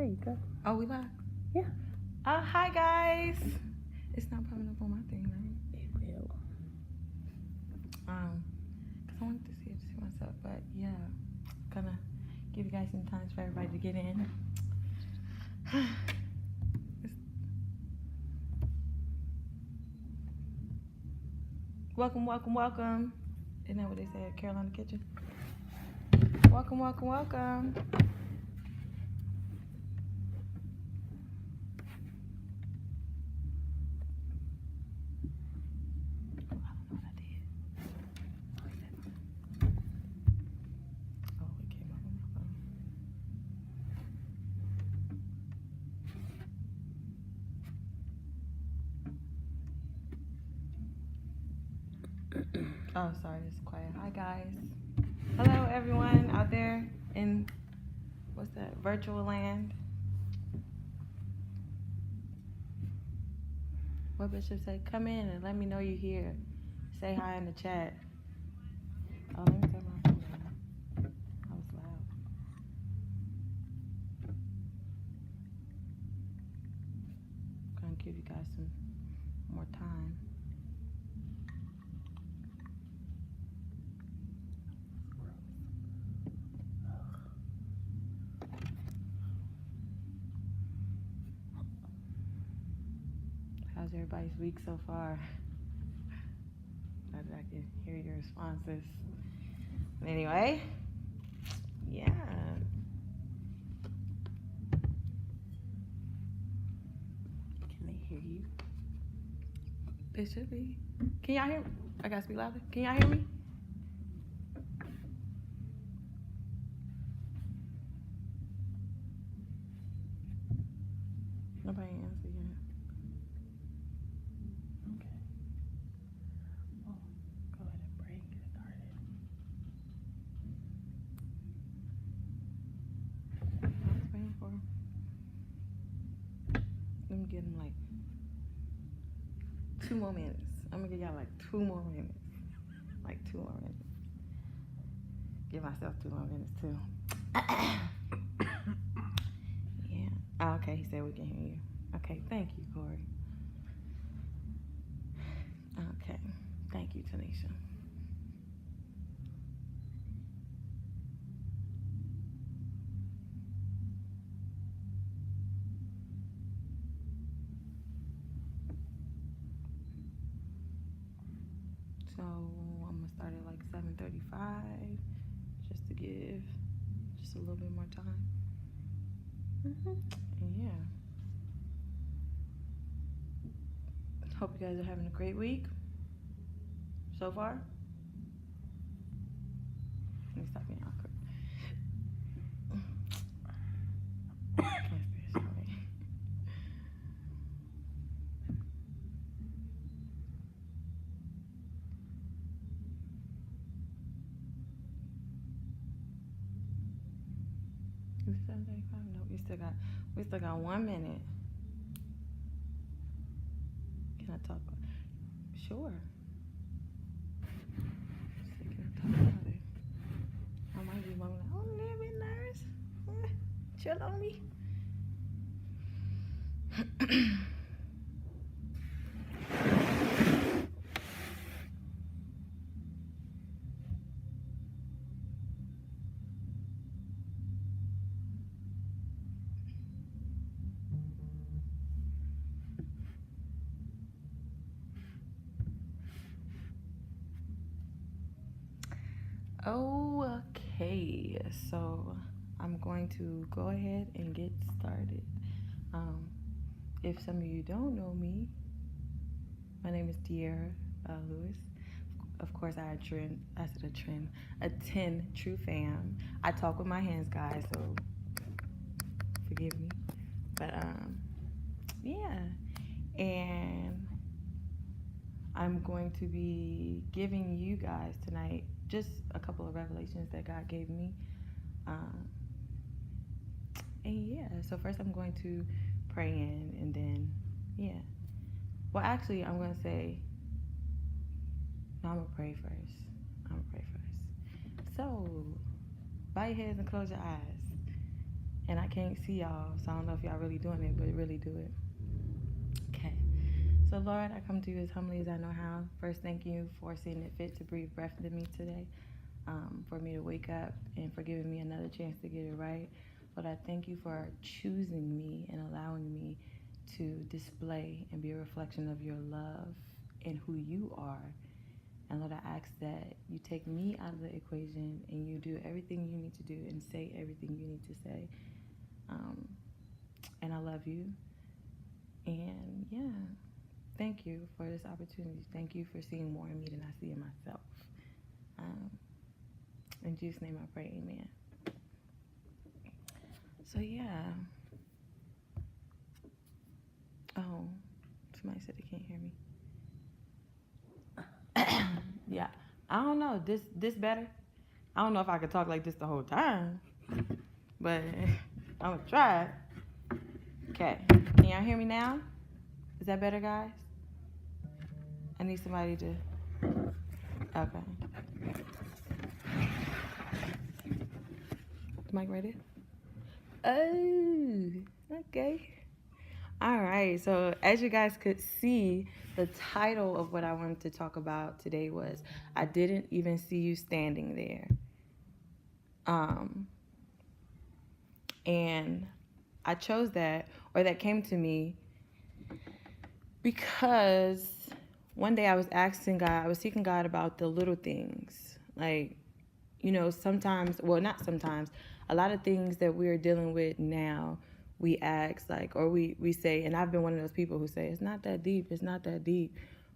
There you go. Oh, we live? Yeah. Hi guys. It's not popping up on my thing, right? It will. Cause I wanted to see myself, but yeah, gonna give you guys some time for everybody to get in. Welcome, welcome, welcome. Isn't that what they said, Carolina Kitchen? Welcome, welcome, welcome. Oh, sorry, it's quiet. Hi, guys. Hello, everyone out there in, what's that, virtual land? What Bishop said, come in and let me know you're here. Say hi in the chat. Oh, let me turn my phone down. That was loud. I'm gonna give you guys some more time. How's everybody's week so far? Glad that I can hear your responses. Anyway, yeah. Can they hear you? They should be. Can y'all hear me? I gotta speak louder. Can y'all hear me? Nobody answered yet. Okay. Well, go ahead and pray and get started. I was waiting for him. Let me give him like 2 more minutes. I'm gonna give y'all like 2 more minutes. Like 2 more minutes. Give myself 2 more minutes too. Yeah. Oh, okay, he said we can hear you. Okay, thank you, Corey. Okay, thank you, Tanisha. So I'm gonna start at like 7:35, just to give just a little bit more time. And yeah. Hope you guys are having a great week so far. Let me stop being awkward. Is it 7:35? No, we still got 1 minute. Can I talk? Sure. Can I talk about it? I might be one like, oh, a little bit nervous. Chill on me. Okay, so I'm going to go ahead and get started. If some of you don't know me, my name is Deaira Lewis. Of course, I attend True Fam. I talk with my hands, guys, so forgive me. But yeah, and I'm going to be giving you guys tonight just a couple of revelations that God gave me. And yeah, so first I'm going to pray in, and then, yeah. Well, actually, I'm going to say, no, I'm going to pray first. So, bow your heads and close your eyes. And I can't see y'all, so I don't know if y'all really doing it, but really do it. Okay. So, Lord, I come to you as humbly as I know how. First, thank you for seeing it fit to breathe breath into me today, for me to wake up and for giving me another chance to get it right. Lord, I thank you for choosing me and allowing me to display and be a reflection of your love and who you are. And Lord, I ask that you take me out of the equation and you do everything you need to do and say everything you need to say. And I love you. And yeah, thank you for this opportunity. Thank you for seeing more in me than I see in myself. In Jesus' name I pray, amen. So yeah. Oh, somebody said they can't hear me. Yeah. I don't know. This better? I don't know if I could talk like this the whole time. But I'm gonna try it. Okay. Can y'all hear me now? Is that better, guys? I need somebody to. Okay. The mic right there? Oh, okay. All right. So, as you guys could see, the title of what I wanted to talk about today was I Didn't Even See You Standing There. And I chose that, or that came to me, because one day I was asking God, I was seeking God about the little things. Like, sometimes, well, not sometimes, a lot of things that we're dealing with now, we ask, like, or we say, and I've been one of those people who say, it's not that deep,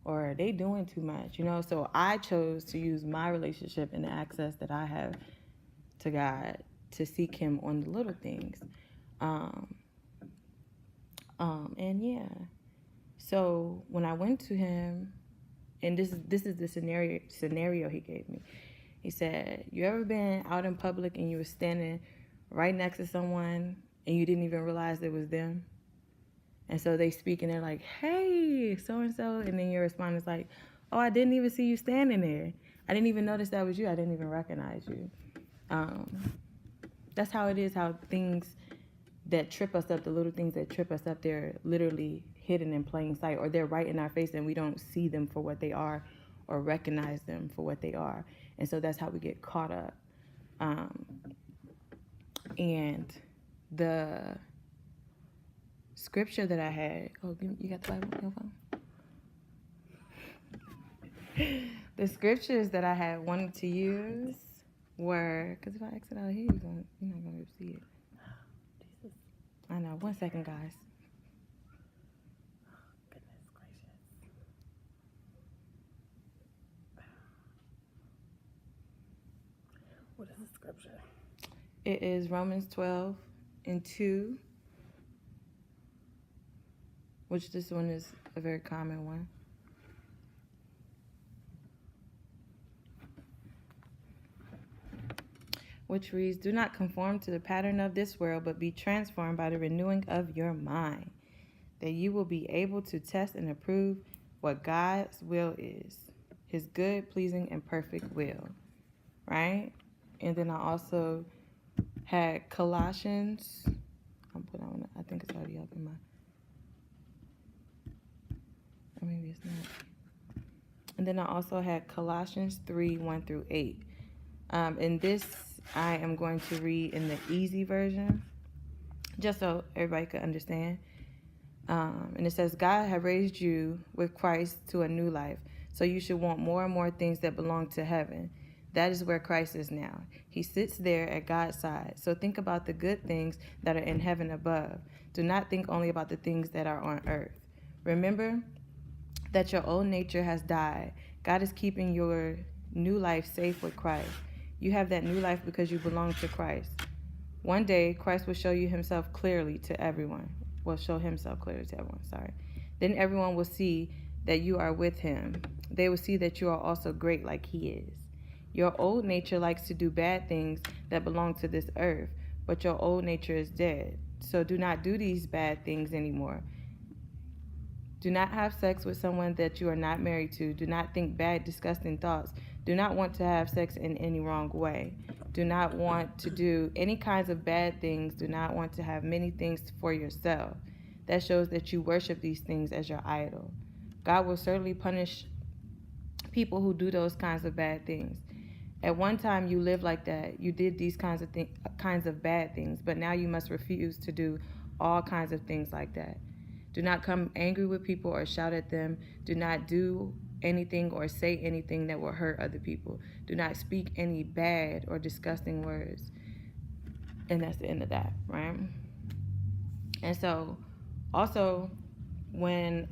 or they doing too much, So I chose to use my relationship and the access that I have to God to seek him on the little things. And yeah. So when I went to him, and this is the scenario he gave me. He said, you ever been out in public and you were standing right next to someone and you didn't even realize it was them? And so they speak and they're like, hey, so-and-so. And then your response is like, oh, I didn't even see you standing there. I didn't even notice that was you. I didn't even recognize you. That's how it is, how things that trip us up, the little things that trip us up, they're literally hidden in plain sight, or they're right in our face and we don't see them for what they are or recognize them for what they are. And so that's how we get caught up. And the scripture that I had, you got the Bible on your phone? The scriptures that I had wanted to use were, because if I exit out here, you're not going to see it. Jesus. I know. 1 second, guys. Goodness gracious. What is the scripture? It is Romans 12:2, which this one is a very common one. Which reads, do not conform to the pattern of this world, but be transformed by the renewing of your mind, that you will be able to test and approve what God's will is, his good, pleasing, and perfect will, right? And then I also had Colossians, I think it's already up in my, or maybe it's not. And then I also had Colossians 3:1-8. And this I am going to read in the easy version, just so everybody could understand. And it says, God has raised you with Christ to a new life, so you should want more and more things that belong to heaven. That is where Christ is now. He sits there at God's side. So think about the good things that are in heaven above. Do not think only about the things that are on earth. Remember that your old nature has died. God is keeping your new life safe with Christ. You have that new life because you belong to Christ. One day, Christ will show himself clearly to everyone. Then everyone will see that you are with him. They will see that you are also great like he is. Your old nature likes to do bad things that belong to this earth, but your old nature is dead. So do not do these bad things anymore. Do not have sex with someone that you are not married to. Do not think bad, disgusting thoughts. Do not want to have sex in any wrong way. do not want to do any kinds of bad things, do not want to have many things for yourself. That shows that you worship these things as your idol. God will certainly punish people who do those kinds of bad things. At one time you lived like that. You did these kinds of bad things, but now you must refuse to do all kinds of things like that. Do not come angry with people or shout at them. Do not do anything or say anything that will hurt other people. Do not speak any bad or disgusting words. And that's the end of that, right? And so also when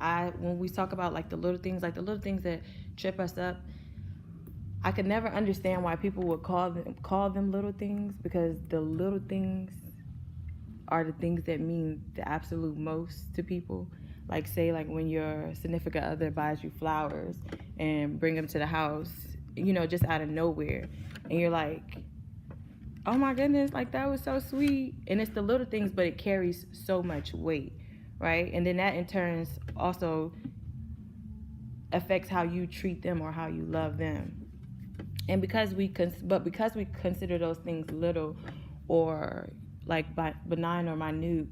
we talk about like the little things that trip us up, I could never understand why people would call them little things, because the little things are the things that mean the absolute most to people. Like, say, like when your significant other buys you flowers and bring them to the house, just out of nowhere, and you're like, oh my goodness, like that was so sweet. And it's the little things, but it carries so much weight, right? And then that in turn also affects how you treat them or how you love them. And because we consider those things little or like benign or minute,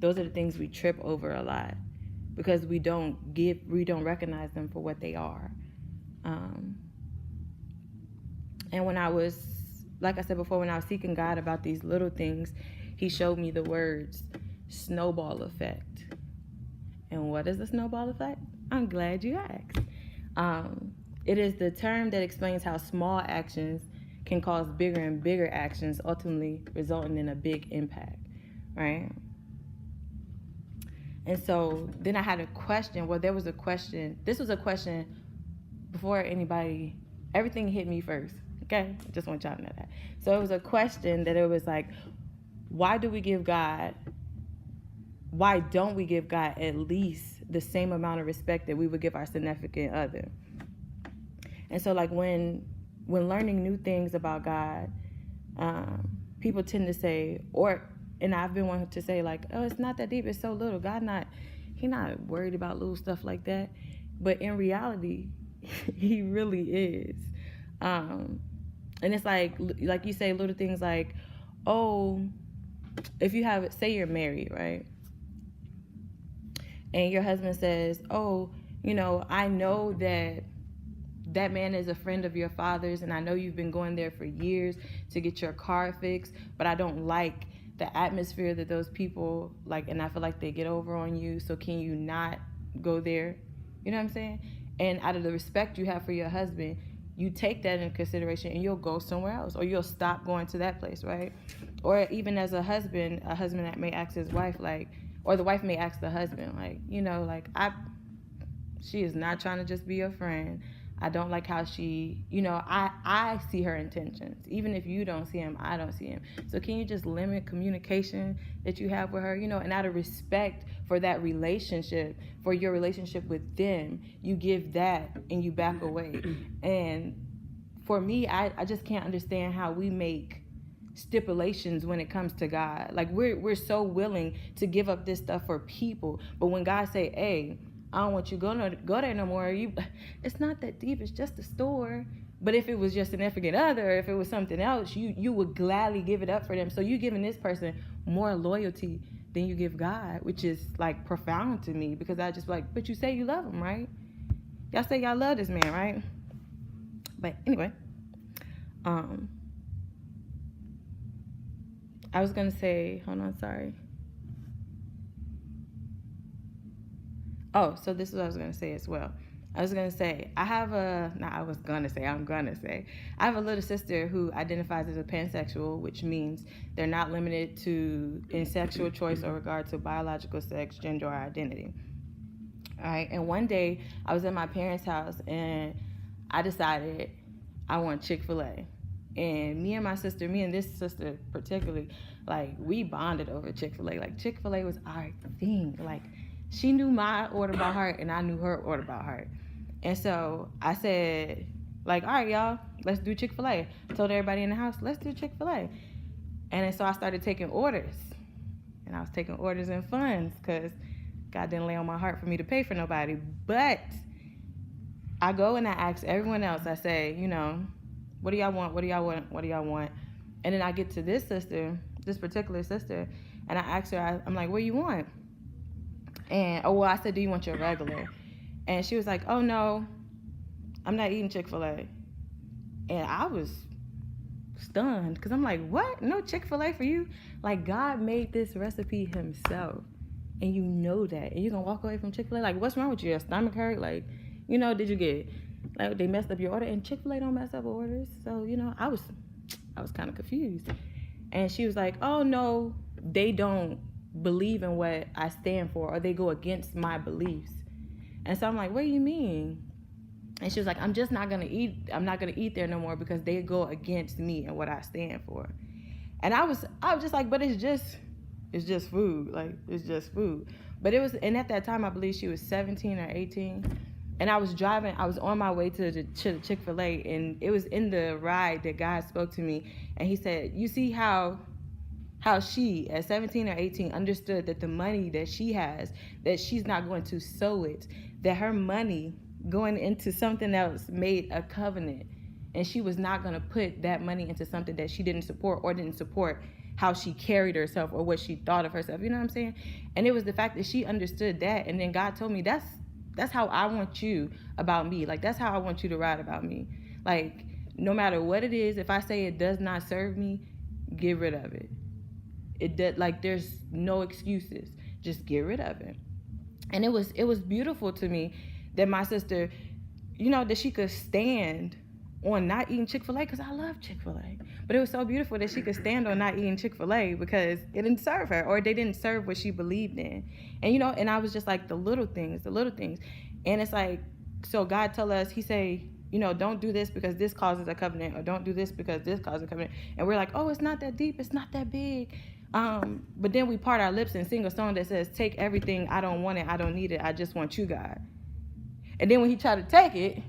those are the things we trip over a lot, because we don't recognize them for what they are. And when I was, like I said before, when I was seeking God about these little things, he showed me the words snowball effect. And what is the snowball effect? I'm glad you asked. It is the term that explains how small actions can cause bigger and bigger actions, ultimately resulting in a big impact, right? And so then I had a question. Well, there was a question. This was a question before everything hit me first, okay? Just want y'all to know that. So it was a question that it was like, why don't we give God at least the same amount of respect that we would give our significant other? And so like when learning new things about God, people tend to say, and I've been wanting to say like, oh, it's not that deep, it's so little. He's not worried about little stuff like that. But in reality, he really is. And it's like you say little things like, oh, if you say you're married, right? And your husband says, oh, I know that man is a friend of your father's, and I know you've been going there for years to get your car fixed, but I don't like the atmosphere that those people like, and I feel like they get over on you, so can you not go there? You know what I'm saying? And out of the respect you have for your husband, you take that into consideration and you'll go somewhere else, or you'll stop going to that place, right? Or even as a husband that may ask his wife, like, or the wife may ask the husband, like, she is not trying to just be your friend. I don't like how she, I see her intentions. Even if you don't see him, I don't see him. So can you just limit communication that you have with her? And out of respect for that relationship, for your relationship with them, you give that and you back away. And for me, I just can't understand how we make stipulations when it comes to God. Like we're so willing to give up this stuff for people, but when God say, hey, I don't want you to go there no more. It's not that deep. It's just a store. But if it was your significant other, if it was something else, you would gladly give it up for them. So you're giving this person more loyalty than you give God, which is like profound to me, because I just like, but you say you love him, right? Y'all say y'all love this man, right? But anyway, I was gonna say, hold on, sorry. Oh, so this is what I was going to say as well. I was going to say, I have a little sister who identifies as a pansexual, which means they're not limited in sexual choice or regard to biological sex, gender, or identity. All right. And one day I was at my parents' house and I decided I want Chick-fil-A. And me and this sister particularly, like, we bonded over Chick-fil-A. Like, Chick-fil-A was our thing. Like, she knew my order by heart and I knew her order by heart. And so I said, like, all right, y'all, let's do Chick-fil-A. I told everybody in the house, let's do Chick-fil-A. And so I started taking orders. And I was taking orders in funds because God didn't lay on my heart for me to pay for nobody. But I go and I ask everyone else, I say, what do y'all want? What do y'all want? What do y'all want? And then I get to this particular sister, and I asked her, I'm like, what do you want? And, I said, do you want your regular? And she was like, oh, no, I'm not eating Chick-fil-A. And I was stunned because I'm like, what? No Chick-fil-A for you? Like, God made this recipe himself. And you know that. And you're going to walk away from Chick-fil-A? Like, what's wrong with you? Your stomach hurt? Like, did you get, like, they messed up your order? And Chick-fil-A don't mess up orders. So, I was kind of confused. And she was like, oh, no, they don't believe in what I stand for, or they go against my beliefs. And so I'm like, what do you mean? And she was like, I'm not gonna eat there no more because they go against me and what I stand for. And I was just like, but it's just food. Like, it's just food. But and at that time I believe she was 17 or 18. And I was on my way to the Chick-fil-A, and it was in the ride that God spoke to me, and he said, you see how she at 17 or 18 understood that the money that she has, that she's not going to sow it, that her money going into something else made a covenant, and she was not going to put that money into something that she didn't support, or didn't support how she carried herself or what she thought of herself. You know what I'm saying? And it was the fact that she understood that, and then God told me, that's how I want you about me. Like, that's how I want you to ride about me. Like, no matter what it is, if I say it does not serve me, get rid of it. Like, there's no excuses. Just get rid of it. And it was beautiful to me that my sister, that she could stand on not eating Chick-fil-A, because I love Chick-fil-A. But it was so beautiful that she could stand on not eating Chick-fil-A because it didn't serve her, or they didn't serve what she believed in. And, and I was just like, the little things. And it's like, so God told us, he say, don't do this because this causes a covenant, or don't do this because this causes a covenant. And we're like, oh, it's not that deep. It's not that big. But then we part our lips and sing a song that says, take everything. I don't want it. I don't need it. I just want you, God. And then when he tried to take it,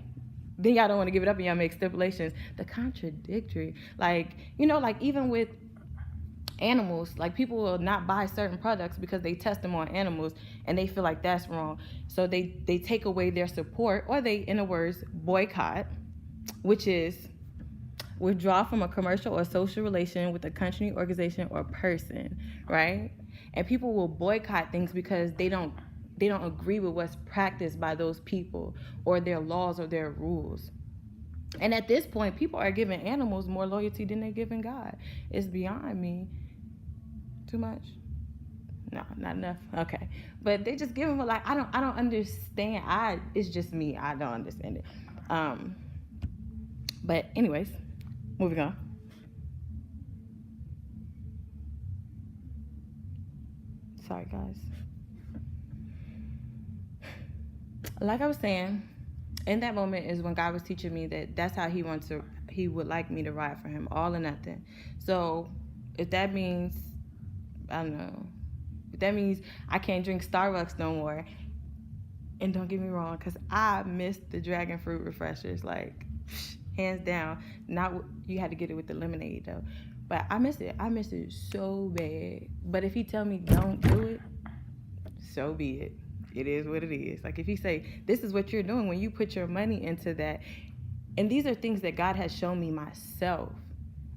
then y'all don't want to give it up, and y'all make stipulations. The contradictory. Like, like even with animals, like people will not buy certain products because they test them on animals and they feel like that's wrong. So they take away their support, or they, in other words, boycott, which is withdraw from a commercial or social relation with a country, organization, or person, right? And people will boycott things because they don't agree with what's practiced by those people, or their laws, or their rules. And at this point, people are giving animals more loyalty than they're giving God. It's beyond me. Too much? No, not enough. Okay. But they just give them I don't understand. It's just me. I don't understand it. But anyways, moving on. Sorry, guys. Like I was saying, in that moment is when God was teaching me that that's how he would like me to ride for him, all or nothing. So if that means, I don't know, if that means I can't drink Starbucks no more, and don't get me wrong, because I miss the dragon fruit refreshers, like, hands down. Not you had to get it with the lemonade though, but I miss it so bad. But if he tell me don't do it, so be it. It is what it is. Like, if he say, this is what you're doing when you put your money into that. And these are things that God has shown me myself,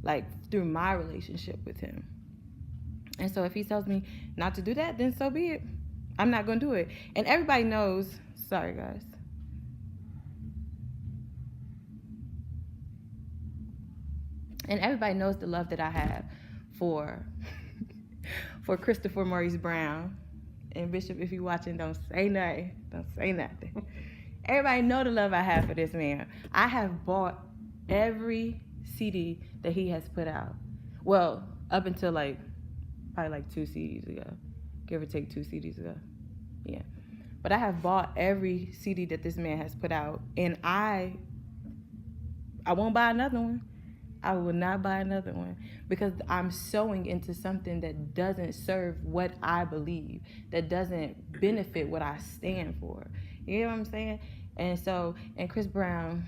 like through my relationship with him. And so if he tells me not to do that, then so be it. I'm not going to do it. And everybody knows, sorry guys. And everybody knows the love that I have for Christopher Maurice Brown. And Bishop, if you're watching, don't say nothing. Don't say nothing. Everybody know the love I have for this man. I have bought every CD that he has put out. Well, up until probably 2 CDs ago. Give or take 2 CDs ago. Yeah. But I have bought every CD that this man has put out. And I won't buy another one. I will not buy another one because I'm sowing into something that doesn't serve what I believe, that doesn't benefit what I stand for. You know what I'm saying? And so, and Chris Brown,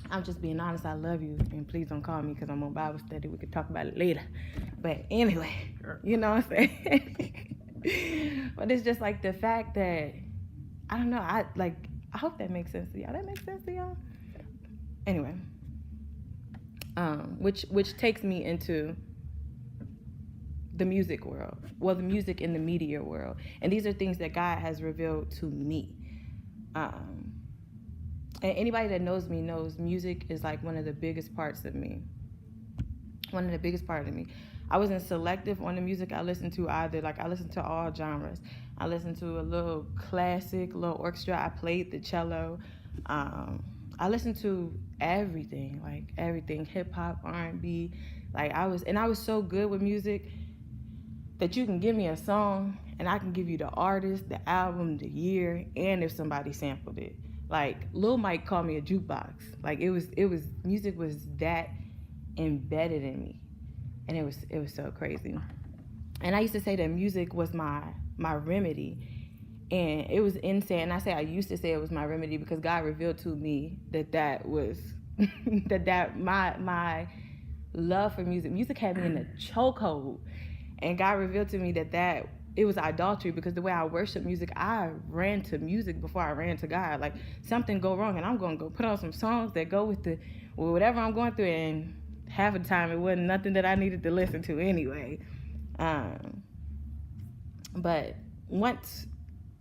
I'm just being honest, I love you, and please don't call me because I'm on Bible study. We could talk about it later. But anyway, you know what I'm saying? But it's just like the fact that, I don't know, I hope that makes sense to y'all. That makes sense to y'all? Anyway. which takes me into the music world, well, the music and the media world. And these are things that God has revealed to me. And anybody that knows me knows music is like one of the biggest parts of me. One of the biggest parts of me. I wasn't selective on the music I listened to either. Like, I listened to all genres. I listened to a little classic, a little orchestra. I played the cello. I listened to everything, like everything, hip hop, R&B. Like, I was so good with music that you can give me a song and I can give you the artist, the album, the year, and if somebody sampled it. Like, Lil Mike called me a jukebox. Like, it was music was that embedded in me, and it was so crazy. And I used to say that music was my remedy, and it was insane. And I used to say it was my remedy because God revealed to me that was that my love for music had me in a chokehold. And God revealed to me that it was idolatry, because the way I worship music, I ran to music before I ran to God. Like, something go wrong, and I'm going to go put on some songs that go with whatever I'm going through. And half of the time, it wasn't nothing that I needed to listen to anyway. But once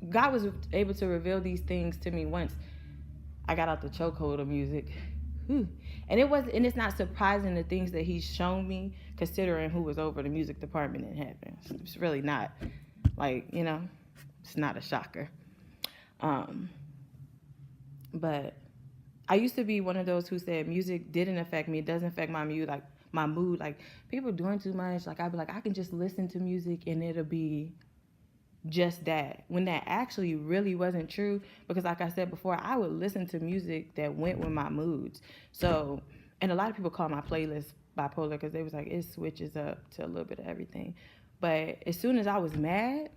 God was able to reveal these things to me, once I got out the chokehold of music. And it's not surprising, the things that he's shown me, considering who was over the music department in heaven. It's really not, like, it's not a shocker. But I used to be one of those who said music didn't affect me. It doesn't affect my mood. Like, people doing too much. Like, I'd be like, I can just listen to music and it'll be just that, when that actually really wasn't true. Because like I said before, I would listen to music that went with my moods. So, and a lot of people call my playlist bipolar, because they was like, it switches up to a little bit of everything. But as soon as I was mad,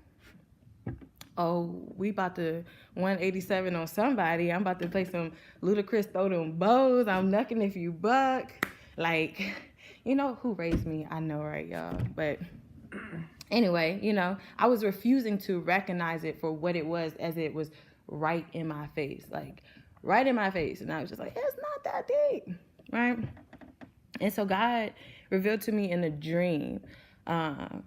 we about to 187 on somebody. I'm about to play some Ludacris, throw them bows. I'm knucking if you buck. Like, who raised me? I know, right, y'all? But anyway, I was refusing to recognize it for what it was, as it was right in my face. Like, right in my face. And I was just like, it's not that deep, right? And so God revealed to me in a dream. And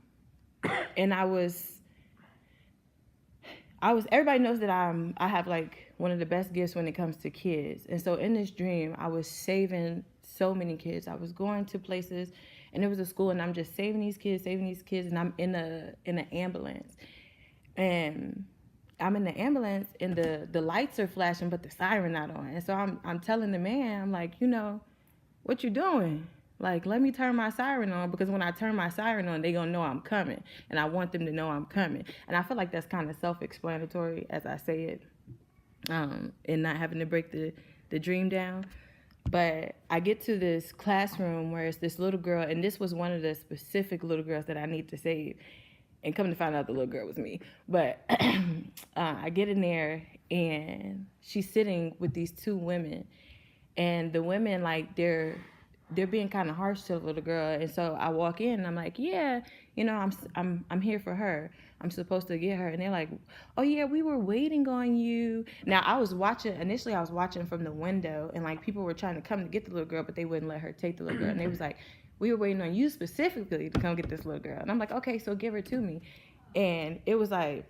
everybody knows that I have like one of the best gifts when it comes to kids. And so in this dream, I was saving so many kids. I was going to places, and it was a school, and I'm just saving these kids, and I'm in an ambulance. And I'm in the ambulance, and the lights are flashing, but the siren not on. And so I'm telling the man, I'm like, what you doing? Like, let me turn my siren on, because when I turn my siren on, they gonna know I'm coming, and I want them to know I'm coming. And I feel like that's kind of self-explanatory as I say it, and not having to break the dream down. But I get to this classroom where it's this little girl, and this was one of the specific little girls that I need to save. And come to find out, the little girl was me. But I get in there, and she's sitting with these two women. And the women, like, they're being kind of harsh to the little girl. And so I walk in, and I'm like, yeah, I'm here for her. I'm supposed to get her. And they're like, oh yeah, we were waiting on you. Now, initially I was watching from the window, and like, people were trying to come to get the little girl, but they wouldn't let her take the little girl. And they was like, we were waiting on you specifically to come get this little girl. And I'm like, okay, so give her to me. And it was like,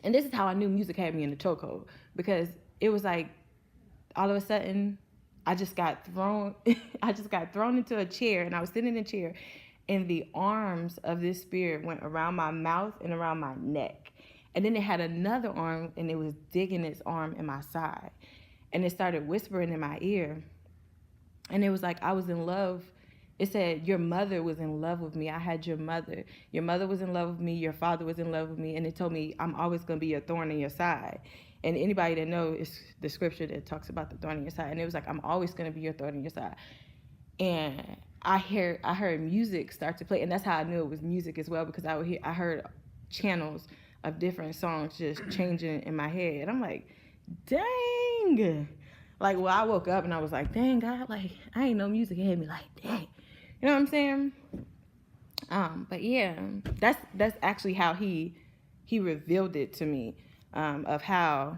and this is how I knew music had me in the chokehold, because it was like, all of a sudden, I just got thrown into a chair, and I was sitting in a chair, and the arms of this spirit went around my mouth and around my neck. And then it had another arm, and it was digging its arm in my side. And it started whispering in my ear. And it was like, I was in love. It said, your mother was in love with me. I had your mother. Your mother was in love with me. Your father was in love with me. And it told me, I'm always going to be a thorn in your side. And anybody that knows, it's the scripture that talks about the thorn in your side. And it was like, I'm always going to be your thorn in your side. And I heard music start to play. And that's how I knew it was music as well, because I heard channels of different songs just changing in my head. I'm like, dang. Like, well, I woke up and I was like, dang, God, like, I ain't know music had me like, dang. You know what I'm saying? But yeah, that's actually how he revealed it to me, of how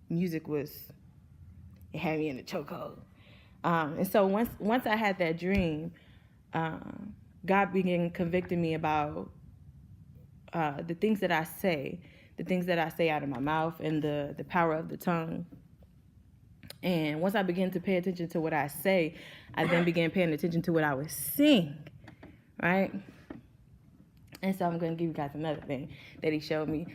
music it had me in the chokehold. And so once I had that dream, God began convicting me about the things that I say, out of my mouth, and the power of the tongue. And once I began to pay attention to what I say, I then began paying attention to what I would sing, right? And so I'm going to give you guys another thing that he showed me.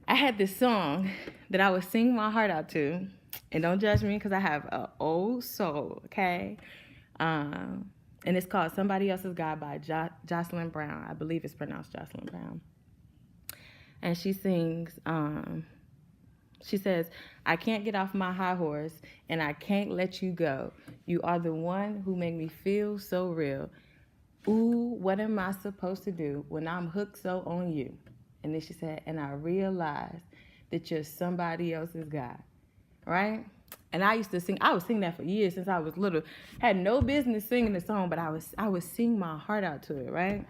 I had this song that I would sing my heart out to, and don't judge me because I have an old soul, okay? And it's called Somebody Else's God by Jocelyn Brown. I believe it's pronounced Jocelyn Brown. And she sings, she says, I can't get off my high horse, and I can't let you go. You are the one who make me feel so real. Ooh, what am I supposed to do when I'm hooked so on you? And then she said, and I realize that you're somebody else's God, right? And I used to sing, I was singing that for years since I was little. Had no business singing the song, but I would sing my heart out to it, right?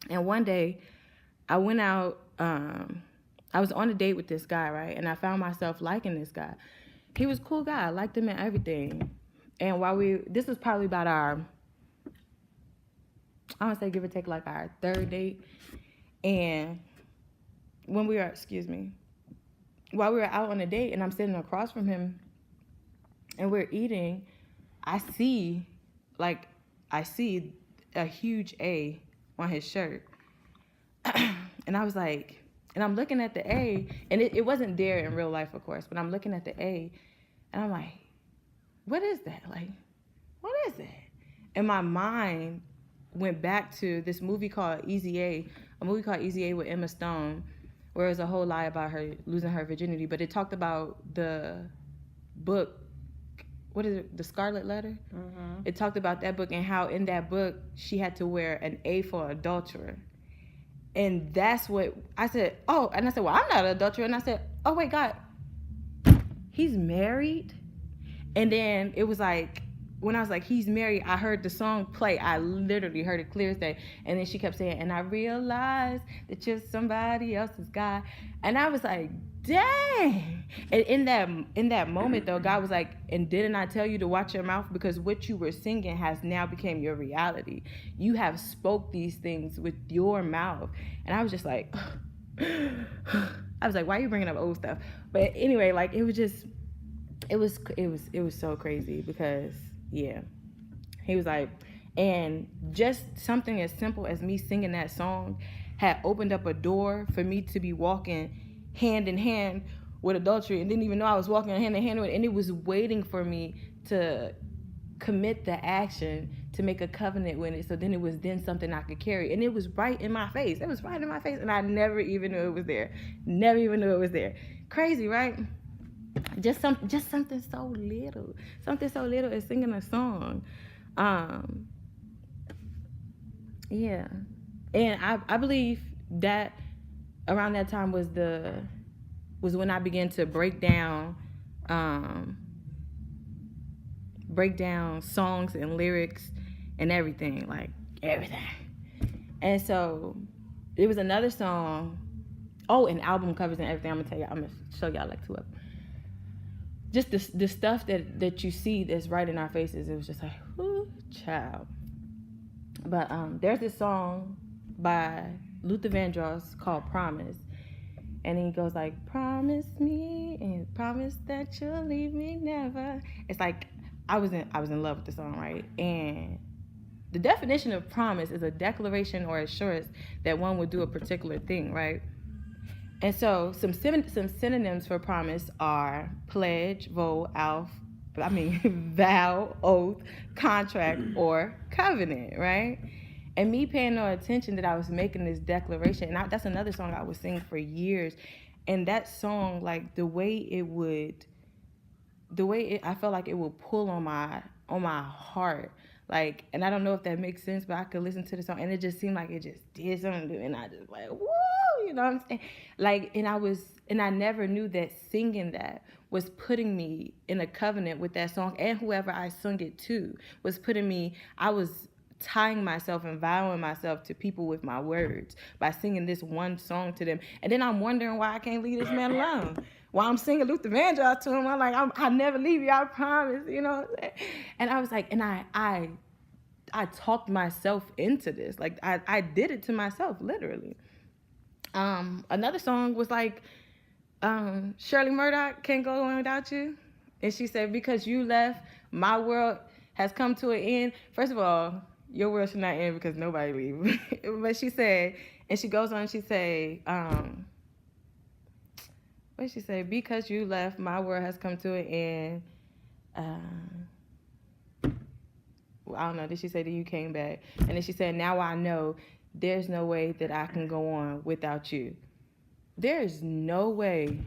And one day, I went out, I was on a date with this guy, right? And I found myself liking this guy. He was a cool guy. I liked him and everything. And this was probably about our, I want to say give or take like our third date. And when we were, while we were out on a date and I'm sitting across from him and we're eating, I see a huge A on his shirt. And I was like, and I'm looking at the A, and it wasn't there in real life, of course, but I'm looking at the A, and I'm like, what is that? Like, what is that? And my mind went back to this movie called Easy A with Emma Stone, where it was a whole lie about her losing her virginity, but it talked about the book, what is it, The Scarlet Letter? Mm-hmm. It talked about that book and how in that book she had to wear an A for adulterer. And that's what I said. Oh, and I said, well, I'm not an adulterer. And I said, oh, wait, God, he's married? And then it was like, when I was like, he's married, I heard the song play. I literally heard it clear as day. And then she kept saying, and I realized that you're somebody else's God. And I was like, dang. And in that moment, though, God was like, and didn't I tell you to watch your mouth? Because what you were singing has now become your reality. You have spoke these things with your mouth. And I was just like, I was like, why are you bringing up old stuff? But anyway, like, it was just, it was so crazy because, yeah, he was like, and just something as simple as me singing that song had opened up a door for me to be walking hand in hand with adultery and didn't even know I was walking hand in hand with it. And it was waiting for me to commit the action to make a covenant with it. So then it was then something I could carry. And it was right in my face. It was right in my face. And I never even knew it was there. Never even knew it was there. Crazy, right? Just something so little. Something so little as singing a song. Yeah. And I believe that around that time was when I began to break down songs and lyrics and everything, like everything. And so there was another song, and album covers and everything. I'm gonna show y'all like two of them. Just the stuff that you see that's right in our faces, it was just like, whoo, child. But there's this song by Luther Vandross called Promise. And he goes like, promise me and promise that you'll leave me never. It's like I was in love with the song, right? And the definition of promise is a declaration or assurance that one will do a particular thing, right? And so some synonyms for promise are pledge, vow, oath, contract, or covenant, right? And me paying no attention that I was making this declaration, and that's another song I was singing for years. And that song, like I felt like it would pull on my heart. Like, and I don't know if that makes sense, but I could listen to the song and it just seemed like it just did something to me. And I just like, whoa, you know what I'm saying? Like, and I never knew that singing that was putting me in a covenant with that song, and whoever I sung it to was I was tying myself and vowing myself to people with my words by singing this one song to them. And then I'm wondering why I can't leave this man alone. while I'm singing Luther Vandross to him. I'm like, I'll never leave you, I promise, you know. And I was like, and I talked myself into this. Like I did it to myself, literally. Another song was like, Shirley Murdoch, Can't Go On Without You. And she said, because you left, my world has come to an end. First of all, your world should not end because nobody leaves. But she said, and she goes on, she say, what did she say? Because you left, my world has come to an end. I don't know. Did she say that you came back? And then she said, now I know there's no way that I can go on without you. There is no way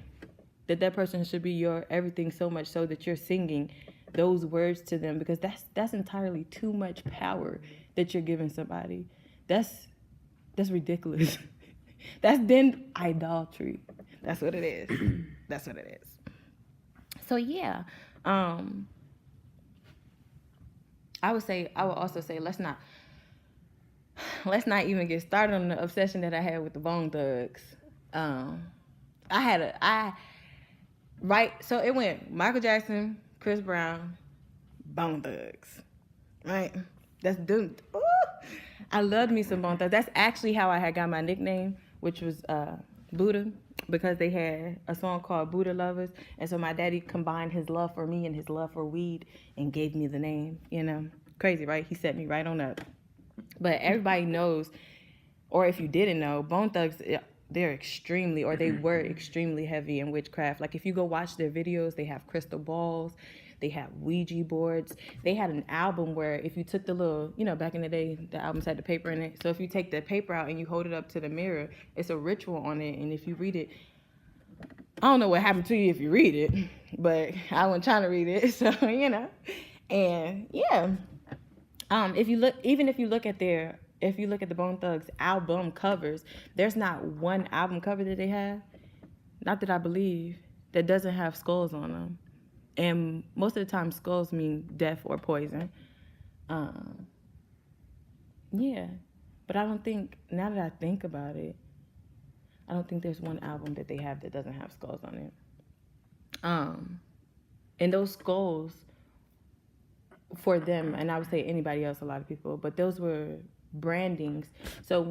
that person should be your everything, so much so that you're singing those words to them, because that's entirely too much power that you're giving somebody. That's ridiculous. That's then idolatry. That's what it is. That's what it is. So yeah, I would also say let's not even get started on the obsession that I had with the Bone Thugs. So it went Michael Jackson, Chris Brown, Bone Thugs, right? That's dude. I loved me some Bone Thugs. That's actually how I had got my nickname, which was Buddha, because they had a song called Buddha Lovers, and so my daddy combined his love for me and his love for weed and gave me the name. You know, crazy, right? He set me right on up. But everybody knows, or if you didn't know, Bone Thugs, they're extremely, or they were extremely heavy in witchcraft. Like if you go watch their videos, they have crystal balls, they have Ouija boards. They had an album where if you took the little, you know, back in the day, the albums had the paper in it. So if you take the paper out and you hold it up to the mirror, it's a ritual on it. And if you read it, I don't know what happened to you if you read it, but I wasn't trying to read it. So, you know, and yeah, if you look at the Bone Thugs album covers, there's not one album cover that they have, not that I believe, that doesn't have skulls on them. And most of the time, skulls mean death or poison. Yeah. But I don't think, now that I think about it, I don't think there's one album that they have that doesn't have skulls on it. And those skulls, for them, and I would say anybody else, a lot of people, but those were brandings. So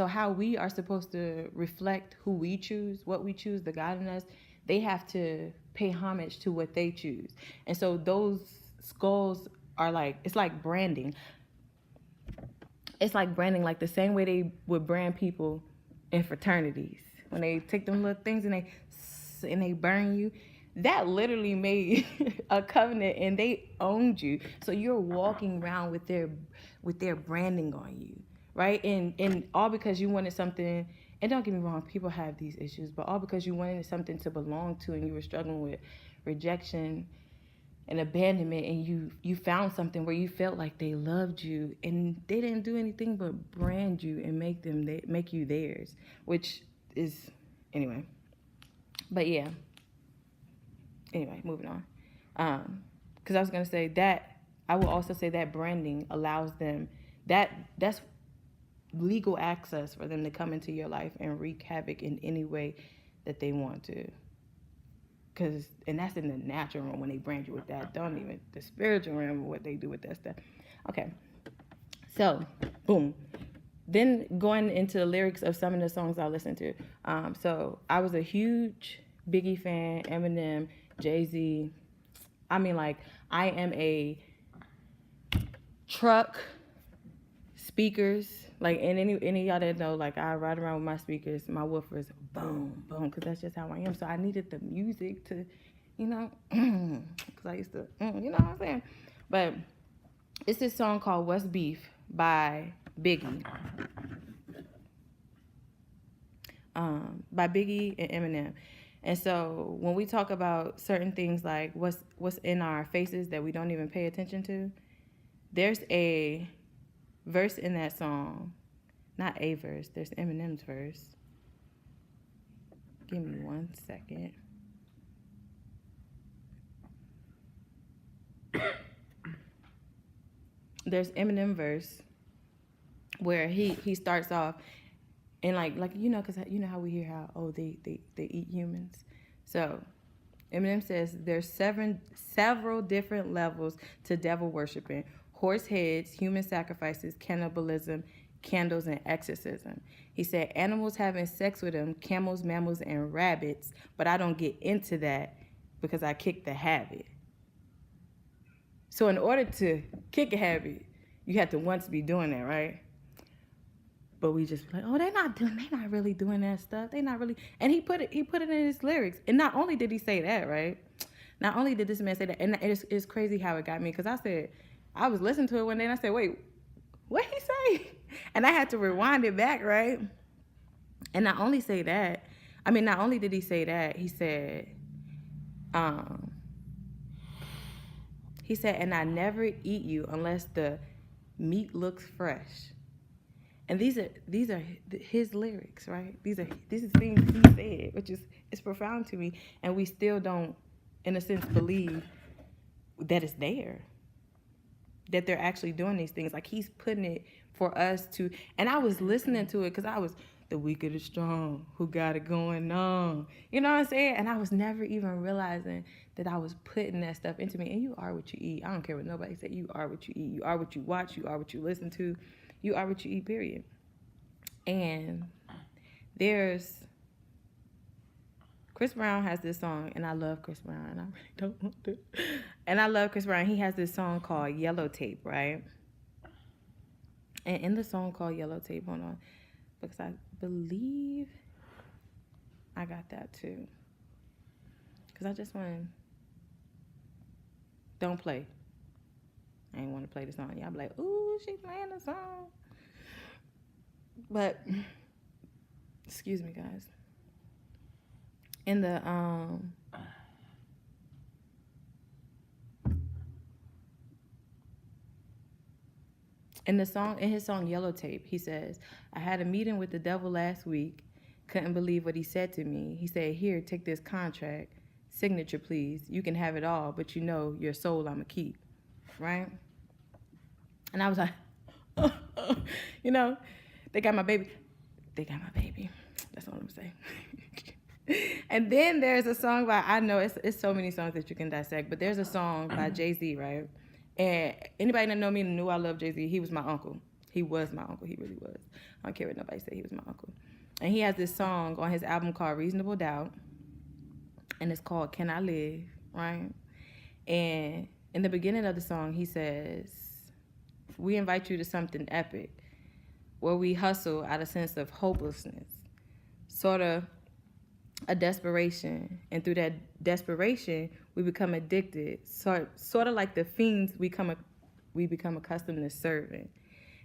how we are supposed to reflect who we choose, what we choose, the God in us, they have to pay homage to what they choose. And so those skulls are like, it's like branding. It's like branding, like the same way they would brand people in fraternities. When they take them little things and they burn you, that literally made a covenant and they owned you. So you're walking around with their branding on you, right? And all because you wanted something, and don't get me wrong, people have these issues, but all because you wanted something to belong to and you were struggling with rejection and abandonment, and you found something where you felt like they loved you and they didn't do anything but brand you and make you theirs, which is, anyway. But yeah. Anyway, moving on. Because I was going to say that, I will also say that branding allows them, that's legal access for them to come into your life and wreak havoc in any way that they want to. And that's in the natural realm when they brand you with that. Don't even the spiritual realm, what they do with that stuff. Okay. So, boom. Then going into the lyrics of some of the songs I listened to. So I was a huge Biggie fan, Eminem, Jay-Z. I mean, like, I am a truck, speakers, like, and any of y'all that know, like, I ride around with my speakers, my woofers, boom, boom, because that's just how I am. So I needed the music to, you know, because I used to, you know what I'm saying? But it's this song called What's Beef by Biggie. By Biggie and Eminem. And so when we talk about certain things like what's in our faces that we don't even pay attention to, there's a verse in that song, not a verse, there's Eminem's verse. Give me 1 second. There's Eminem verse where he starts off, And like you know, because you know how we hear how they eat humans. So Eminem says there's several different levels to devil worshiping: horse heads, human sacrifices, cannibalism, candles, and exorcism. He said animals having sex with him, camels, mammals, and rabbits, but I don't get into that because I kick the habit. So in order to kick a habit, you have to once be doing that, right? But we just like, oh, they're not really doing that stuff. They not really. And he put it in his lyrics. And not only did he say that, right? Not only did this man say that, and it's crazy how it got me, because I was listening to it one day and I said, wait, what he say? And I had to rewind it back, right? And not only say that, not only did he say that, he said, and I never eat you unless the meat looks fresh. And these are his lyrics, right? These are things he said, which is profound to me. And we still don't, in a sense, believe that it's there, that they're actually doing these things. Like he's putting it for us to. And I was listening to it because I was the weak of the strong who got it going on. You know what I'm saying? And I was never even realizing that I was putting that stuff into me. And you are what you eat. I don't care what nobody say. You are what you eat. You are what you watch. You are what you listen to. You are what you eat, period. And Chris Brown has this song, and I love Chris Brown, and I really don't want to. And I love Chris Brown. He has this song called Yellow Tape, right? And in the song called Yellow Tape, hold on, because I believe I got that too. Because I just want to, don't play. I ain't want to play the song. Y'all be like, ooh, she playing the song. But, excuse me, guys. In the, in his song Yellow Tape, he says, I had a meeting with the devil last week. Couldn't believe what he said to me. He said, here, take this contract. Signature, please. You can have it all, but you know your soul I'ma keep. Right? And I was like, you know, they got my baby. They got my baby. That's all I'm saying. And then there's a song by, I know it's so many songs that you can dissect, but there's a song by Jay-Z, right? And anybody that know me knew I love Jay-Z. He was my uncle. He was my uncle. He really was. I don't care what nobody say. He was my uncle. And he has this song on his album called Reasonable Doubt. And it's called Can I Live, right? And in the beginning of the song, he says, we invite you to something epic, where we hustle out of a sense of hopelessness, sort of a desperation. And through that desperation, we become addicted, sort of like the fiends we become accustomed to serving.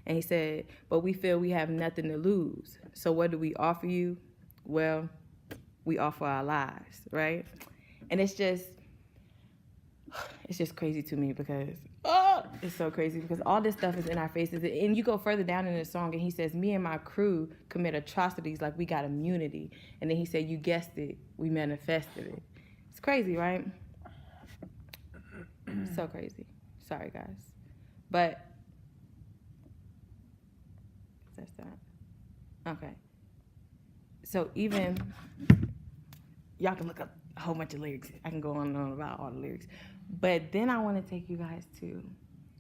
And he said, but we feel we have nothing to lose. So what do we offer you? Well, we offer our lives, right? And it's just crazy to me because, it's so crazy because all this stuff is in our faces. And you go further down in the song and he says, me and my crew commit atrocities like we got immunity. And then he said, you guessed it, we manifested it. It's crazy, right? So crazy. Sorry, guys. But that's that. Okay. So even, y'all can look up a whole bunch of lyrics. I can go on and on about all the lyrics. But then I want to take you guys to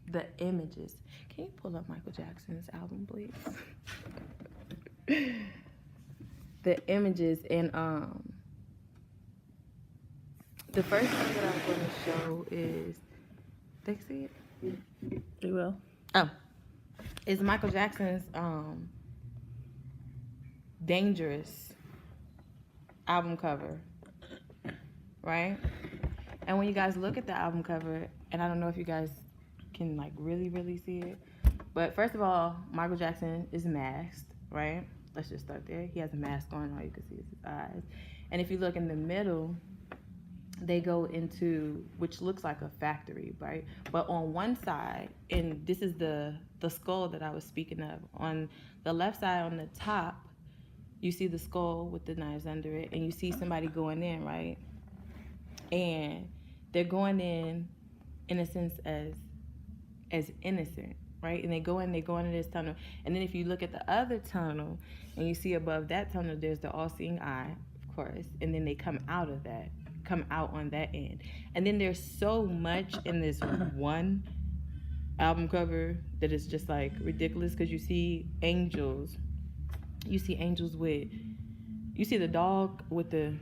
the images. Can you pull up Michael Jackson's album, please? The images. And the first thing that I'm going to show is, they see it? They will. Oh. Is Michael Jackson's Dangerous album cover, right? And when you guys look at the album cover, and I don't know if you guys can like really, really see it, but first of all, Michael Jackson is masked, right? Let's just start there. He has a mask on, all you can see is his eyes. And if you look in the middle, they go into, which looks like a factory, right? But on one side, and this is the skull that I was speaking of, on the left side on the top, you see the skull with the knives under it, and you see somebody going in, right? And they're going in a sense, as innocent, right? And they go into this tunnel. And then if you look at the other tunnel and you see above that tunnel, there's the all-seeing eye, of course. And then they come out on that end. And then there's so much in this one album cover that is just like ridiculous, because you see angels. You see the dog with the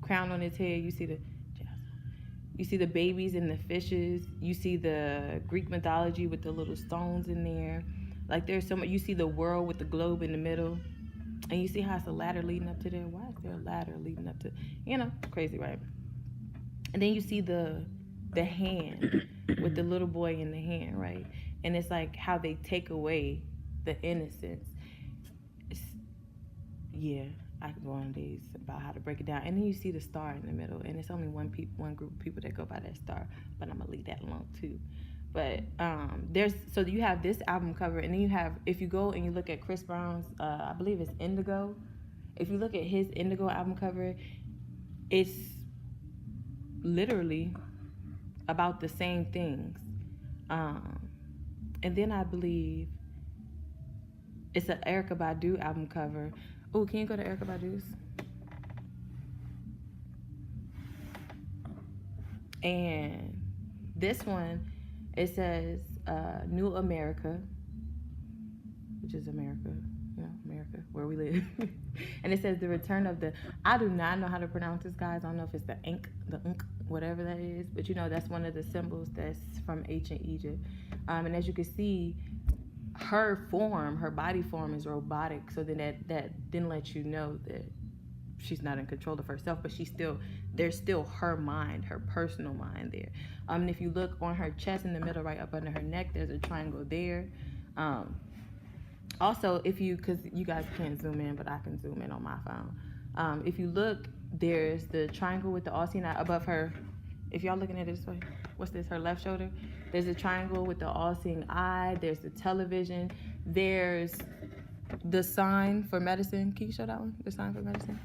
crown on its head. You see the babies and the fishes. You see the Greek mythology with the little stones in there. Like, there's so much. You see the world with the globe in the middle. And you see how it's a ladder leading up to there. Why is there a ladder leading up to, crazy, right? And then you see the hand with the little boy in the hand, right? And it's like how they take away the innocence. I could go on days about how to break it down. And then you see the star in the middle, and it's only one group of people that go by that star, but I'm gonna leave that alone too. But so you have this album cover, and then you have, if you go and you look at Chris Brown's, I believe it's Indigo. If you look at his Indigo album cover, it's literally about the same things. And then I believe it's an Erykah Badu album cover. Oh, can you go to Erykah Badu's? And this one, it says New America, which is America, America, where we live. And it says the return of the, I do not know how to pronounce this, guys. I don't know if it's the ink, whatever that is, but that's one of the symbols that's from ancient Egypt. And as you can see, her body form is robotic, so then that didn't let you know that she's not in control of herself, but there's still her mind, her personal mind there. And if you look on her chest in the middle, right up under her neck, there's a triangle there. Also, because you guys can't zoom in, but I can zoom in on my phone. If you look, there's the triangle with the all-seeing eye above her. If y'all looking at it this way, what's this, her left shoulder? There's a triangle with the all-seeing eye. There's the television. There's the sign for medicine. Can you show that one? The sign for medicine?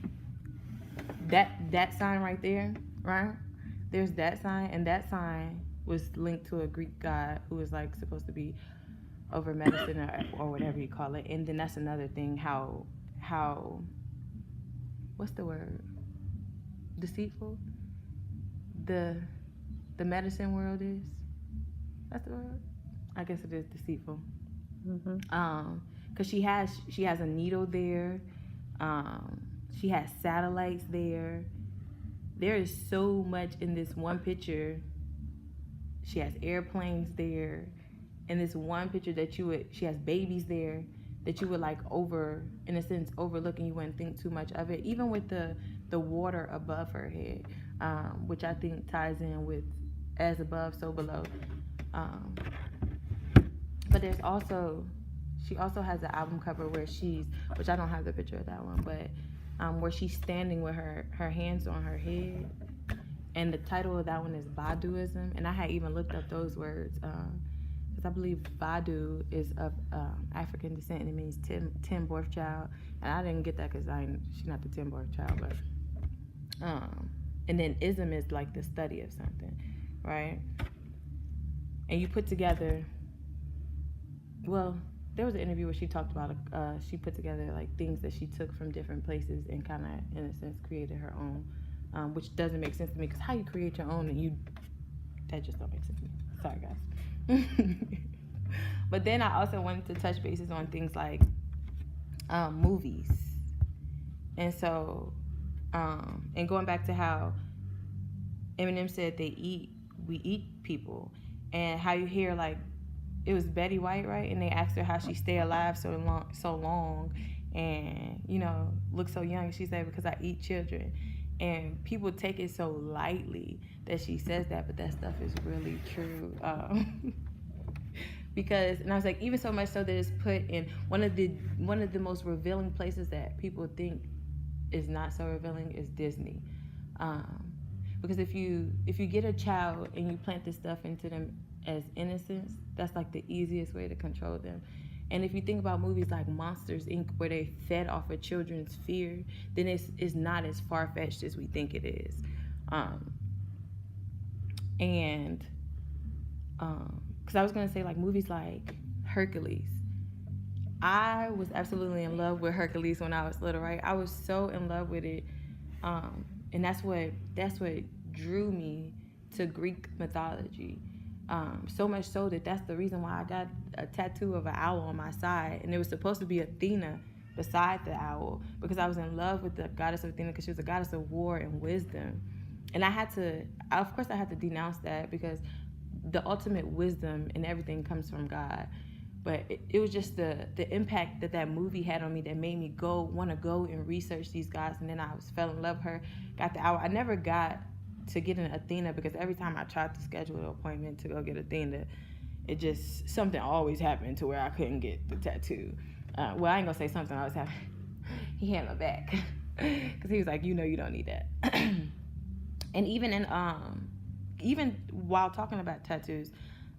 That sign right there, right? There's that sign, and that sign was linked to a Greek god who was like supposed to be over medicine or whatever you call it. And then that's another thing, how what's the word? Deceitful? The medicine world is. That's the word? I guess it is deceitful. Mm-hmm. Because she has a needle there. She has satellites there. There is so much in this one picture. She has airplanes there. In this one picture she has babies there that you would in a sense, overlook, and you wouldn't think too much of it. Even with the water above her head, which I think ties in with as above, so below. But she also has an album cover where which I don't have the picture of that one, but where she's standing with her hands on her head. And the title of that one is Baduism. And I had even looked up those words, because I believe Badu is of African descent, and it means 10 birth child. And I didn't get that because she's not the 10 birth child, but and then ism is like the study of something, right? And you put together, well, there was an interview where she talked about she put together like things that she took from different places and kind of, in a sense, created her own, which doesn't make sense to me, because how you create your own and that just don't make sense to me. Sorry, guys. But then I also wanted to touch bases on things like movies. And so, and going back to how Eminem said we eat people, and how you hear, like, it was Betty White, right? And they asked her how she stay alive so long, and look so young. She said, because I eat children. And people take it so lightly that she says that, but that stuff is really true. And I was like, even so much so that it's put in one of the most revealing places that people think is not so revealing is Disney. Because if you get a child and you plant this stuff into them as innocence, that's like the easiest way to control them. And if you think about movies like Monsters, Inc., where they fed off of children's fear, then it's not as far-fetched as we think it is. because I was going to say like movies like Hercules. I was absolutely in love with Hercules when I was little, right? I was so in love with it. And that's what drew me to Greek mythology. So much so that that's the reason why I got a tattoo of an owl on my side, and it was supposed to be Athena beside the owl because I was in love with the goddess of Athena because she was a goddess of war and wisdom. And of course, I had to denounce that because the ultimate wisdom and everything comes from God. But it was just the impact that movie had on me that made me want to go and research these gods. And then I fell in love with her, got the owl. I never got to get an Athena because every time I tried to schedule an appointment to go get Athena, something always happened to where I couldn't get the tattoo. Well, I ain't gonna say something always happened. He had my back because he was like, you don't need that. And even while talking about tattoos,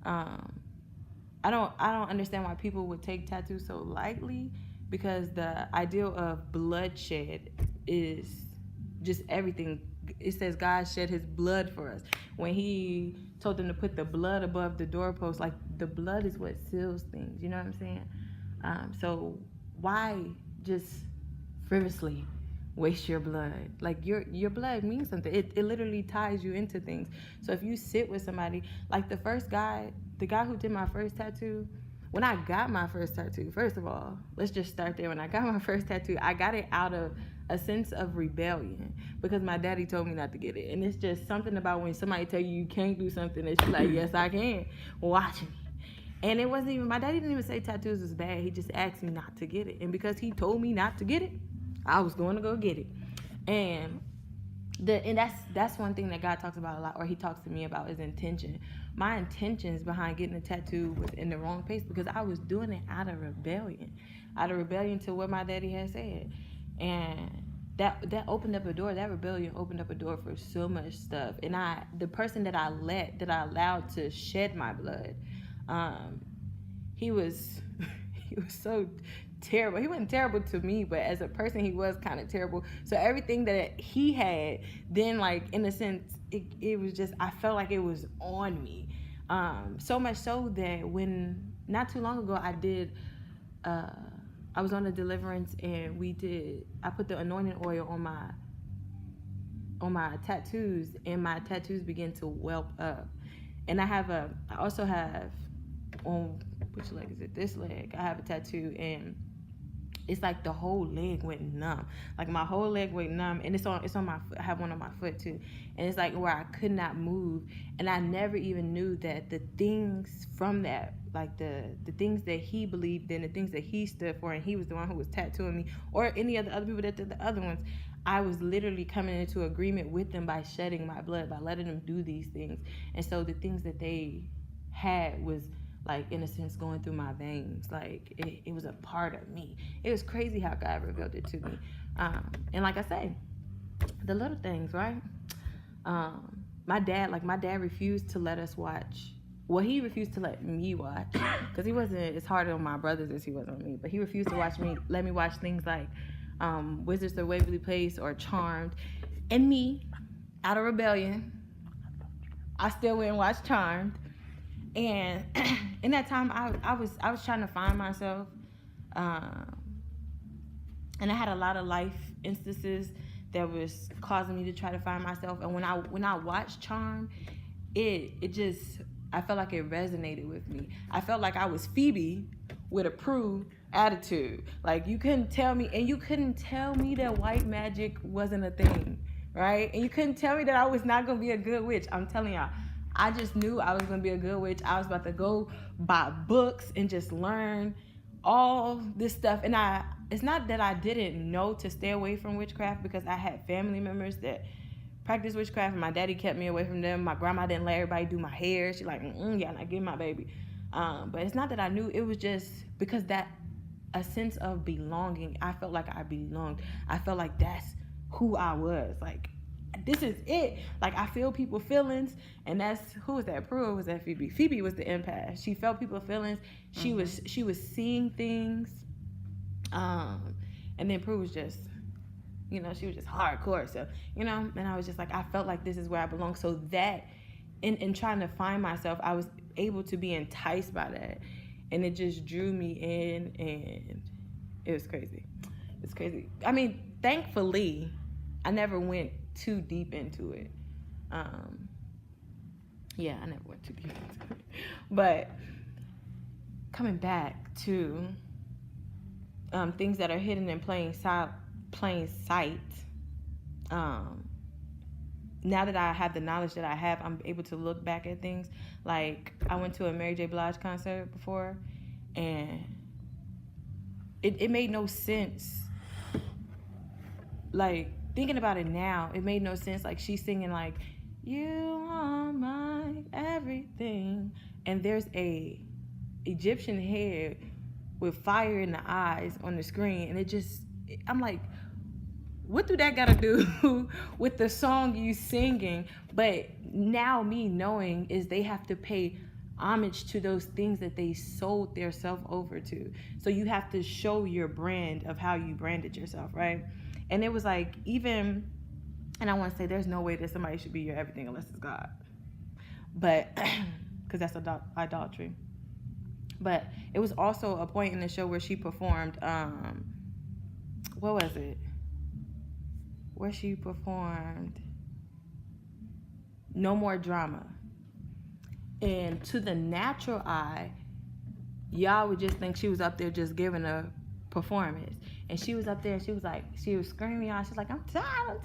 I don't understand why people would take tattoos so lightly because the ideal of bloodshed is just everything. It says God shed his blood for us. When he told them to put the blood above the doorpost, like the blood is what seals things. You know what I'm saying? So why just frivolously waste your blood? Like your blood means something. It literally ties you into things. So if you sit with somebody, like the guy who did my first tattoo, when I got my first tattoo, first of all, let's just start there. When I got my first tattoo, I got it out of a sense of rebellion because my daddy told me not to get it. And it's just something about when somebody tell you can't do something that you're like, yes, I can. Watch me. And it wasn't even, my daddy didn't even say tattoos was bad. He just asked me not to get it. And because he told me not to get it, I was going to go get it. And that's one thing that God talks about a lot, or he talks to me about, is intention. My intentions behind getting a tattoo was in the wrong place because I was doing it out of rebellion to what my daddy had said. And that opened up a door. That rebellion opened up a door for so much stuff. And the person that I allowed to shed my blood, he was so terrible. He wasn't terrible to me, but as a person, he was kind of terrible. So everything that he had, then, like, in a sense, it was just, I felt like it was on me. So much so that when, not too long ago, I was on a deliverance, and I put the anointing oil on my tattoos, and my tattoos began to whelp up. And I also have, on, which leg is it? This leg, I have a tattoo, and it's like the whole leg went numb. Like my whole leg went numb, and it's on my foot. I have one on my foot too, and it's like where I could not move. And I never even knew that the things from that, like the things that he believed in, the things that he stood for, and he was the one who was tattooing me, or any of the other people that did the other ones, I was literally coming into agreement with them by shedding my blood, by letting them do these things. And so the things that they had was, like, in a sense, going through my veins. Like, it was a part of me. It was crazy how God revealed it to me. And like I say, the little things, right? My dad refused to let us watch. Well, he refused to let me watch because he wasn't as hard on my brothers as he was on me. But he refused to let me watch things like Wizards of Waverly Place or Charmed. And me, out of rebellion, I still went and watched Charmed. And in that time, I was trying to find myself, and I had a lot of life instances that was causing me to try to find myself. And when I watched Charm, I felt like it resonated with me. I felt like I was Phoebe with a Prue attitude. Like, you couldn't tell me that white magic wasn't a thing, right? And you couldn't tell me that I was not gonna be a good witch. I'm telling y'all. I just knew I was going to be a good witch. I was about to go buy books and just learn all this stuff. And it's not that I didn't know to stay away from witchcraft, because I had family members that practiced witchcraft, and my daddy kept me away from them. My grandma didn't let everybody do my hair. She like, yeah, not give my baby. But it's not that I knew. It was just because a sense of belonging. I felt like I belonged. I felt like that's who I was. Like, this is it. Like, I feel people's feelings, and who was that? Prue, or was that Phoebe? Phoebe was the empath. She felt people's feelings. She was seeing things, and then Prue was just, she was just hardcore. So, and I was just like, I felt like this is where I belong. So that, in trying to find myself, able to be enticed by that, and it just drew me in, and it was crazy. It's crazy. I mean, thankfully, I never went too deep into it. Yeah, I never went too deep into it. But coming back to things that are hidden in plain sight. Now that I have the knowledge that I have, I'm able to look back at things. Like, I went to a Mary J. Blige concert before, and it made no sense. Like, thinking about it now, it made no sense. Like, she's singing, like, you are my everything. And there's a Egyptian head with fire in the eyes on the screen. And I'm like, what do that got to do with the song you singing? But now me knowing is they have to pay homage to those things that they sold their self over to. So you have to show your brand of how you branded yourself, right? And it was like, even, and I want to say there's no way that somebody should be your everything unless it's God. But, because that's idolatry. But it was also a point in the show where she performed, what was it? Where she performed No More Drama. And to the natural eye, y'all would just think she was up there just giving a performance. And she was up there, she was screaming out, she's like, I'm tired.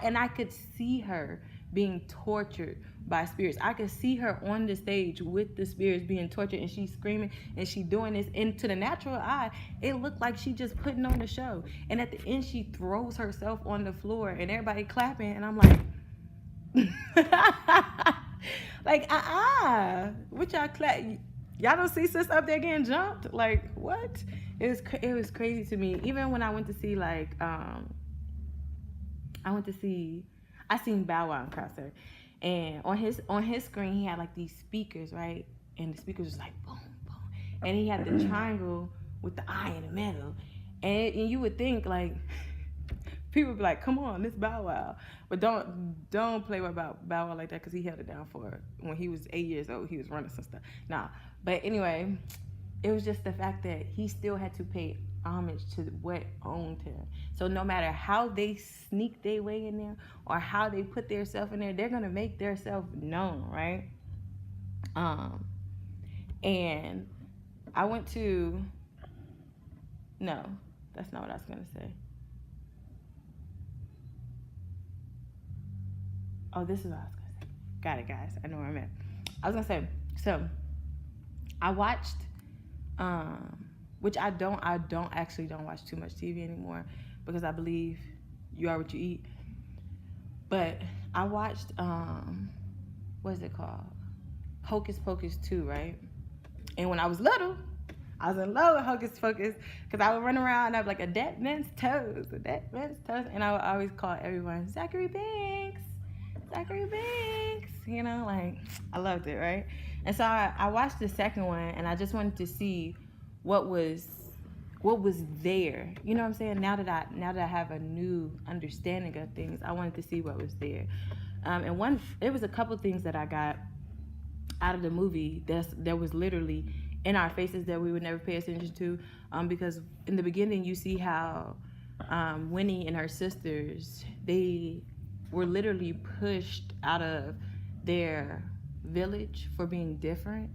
And I could see her being tortured by spirits. I could see her on the stage with the spirits being tortured, and she's screaming and she doing this. And to the natural eye, it looked like she just putting on the show. And at the end, she throws herself on the floor and everybody clapping, and I'm like, like, what y'all clap? Y'all don't see sis up there getting jumped? Like, what? It was crazy to me. Even when I went to see, like, I seen Bow Wow in concert, and on his screen he had like these speakers, right? And the speakers was like boom, boom, and he had the triangle with the eye in the middle, and you would think like people would be like, come on, this Bow Wow, but don't play with Bow Wow like that, because he held it down for when he was 8 years old. He was running some stuff. Nah, but anyway, it was just the fact that he still had to pay homage to what owned him. So no matter how they sneak their way in there or how they put their self in there, they're gonna make their self known, right? And I went to, no, that's not what I was gonna say. Oh, this is what I was gonna say. Got it, guys. I know where I'm at. I was gonna say, so I watched, which I don't watch too much TV anymore, because I believe you are what you eat. But I watched, what is it called? Hocus Pocus 2, right? And when I was little, I was in love with Hocus Pocus, because I would run around and I'd be like, a dead man's toes, and I would always call everyone Zachary Banks, you know, like, I loved it, right? And so I watched the second one, and I just wanted to see what was there. You know what I'm saying? Now that I have a new understanding of things, I wanted to see what was there. And it was a couple things that I got out of the movie that was literally in our faces that we would never pay attention to, because in the beginning you see how Winnie and her sisters, they were literally pushed out of their village for being different,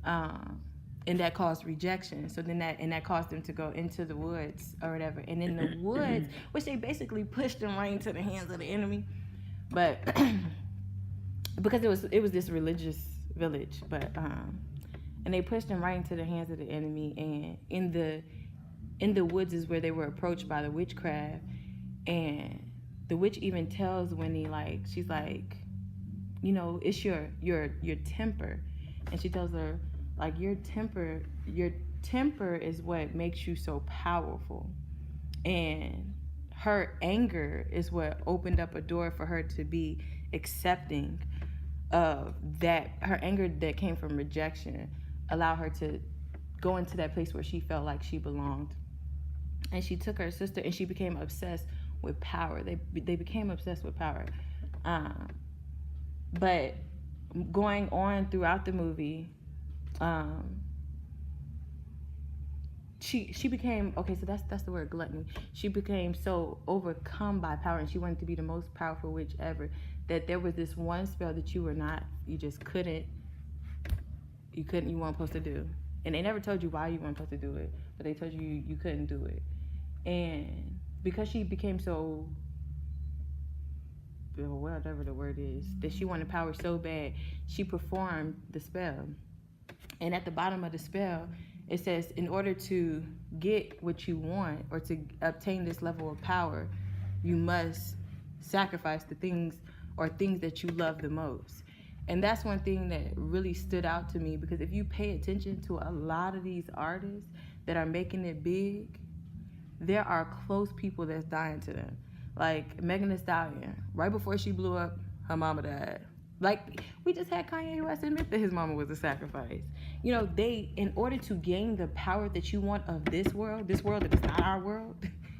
and that caused rejection. So then that caused them to go into the woods or whatever. And in the woods, which they basically pushed them right into the hands of the enemy, but because it was this religious village, but and they pushed them right into the hands of the enemy. And in the woods is where they were approached by the witchcraft, and the witch even tells Winnie, like, she's like, you know, it's your temper. And she tells her, like, your temper is what makes you so powerful. And her anger is what opened up a door for her to be accepting of that. Her anger that came from rejection allowed her to go into that place where she felt like she belonged. And she took her sister, and she became obsessed with power. They became obsessed with power. But going on throughout the movie, um, she became, okay, so that's the word, gluttony. She became so overcome by power, and she wanted to be the most powerful witch ever, that there was this one spell that you just you weren't supposed to do. And they never told you why you weren't supposed to do it, but they told you you couldn't do it. And because she became so, whatever the word is, that she wanted power so bad, she performed the spell. And at the bottom of the spell, it says, in order to get what you want or to obtain this level of power, you must sacrifice the things or things that you love the most. And that's one thing that really stood out to me, because if you pay attention to a lot of these artists that are making it big, there are close people that's dying to them. Like Megan Thee Stallion, right before she blew up, her mama died. Like, we just had Kanye West admit that his mama was a sacrifice. You know, in order to gain the power that you want of this world that is not our world,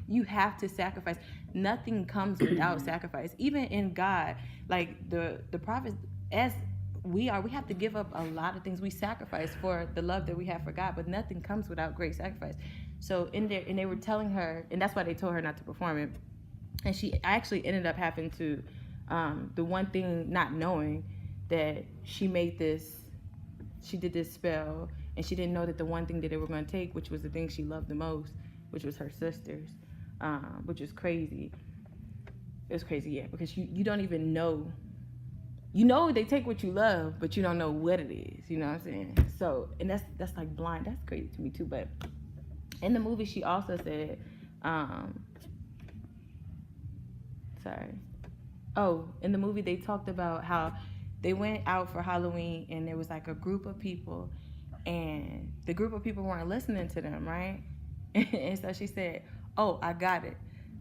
you have to sacrifice. Nothing comes without sacrifice. Even in God, like the prophets, as we have to give up a lot of things. We sacrifice for the love that we have for God, but nothing comes without great sacrifice. So in there, and they were telling her, and that's why they told her not to perform it. And she actually ended up having to, the one thing, not knowing that she did this spell, and she didn't know that the one thing that they were going to take, which was the thing she loved the most, which was her sisters, which was crazy. It was crazy, yeah, because you don't even know. You know they take what you love, but you don't know what it is. You know what I'm saying? So, and that's like blind. That's crazy to me too. But in the movie, she also said, in the movie they talked about how they went out for Halloween, and there was like a group of people, and the group of people weren't listening to them, right? And so she said, "Oh, I got it.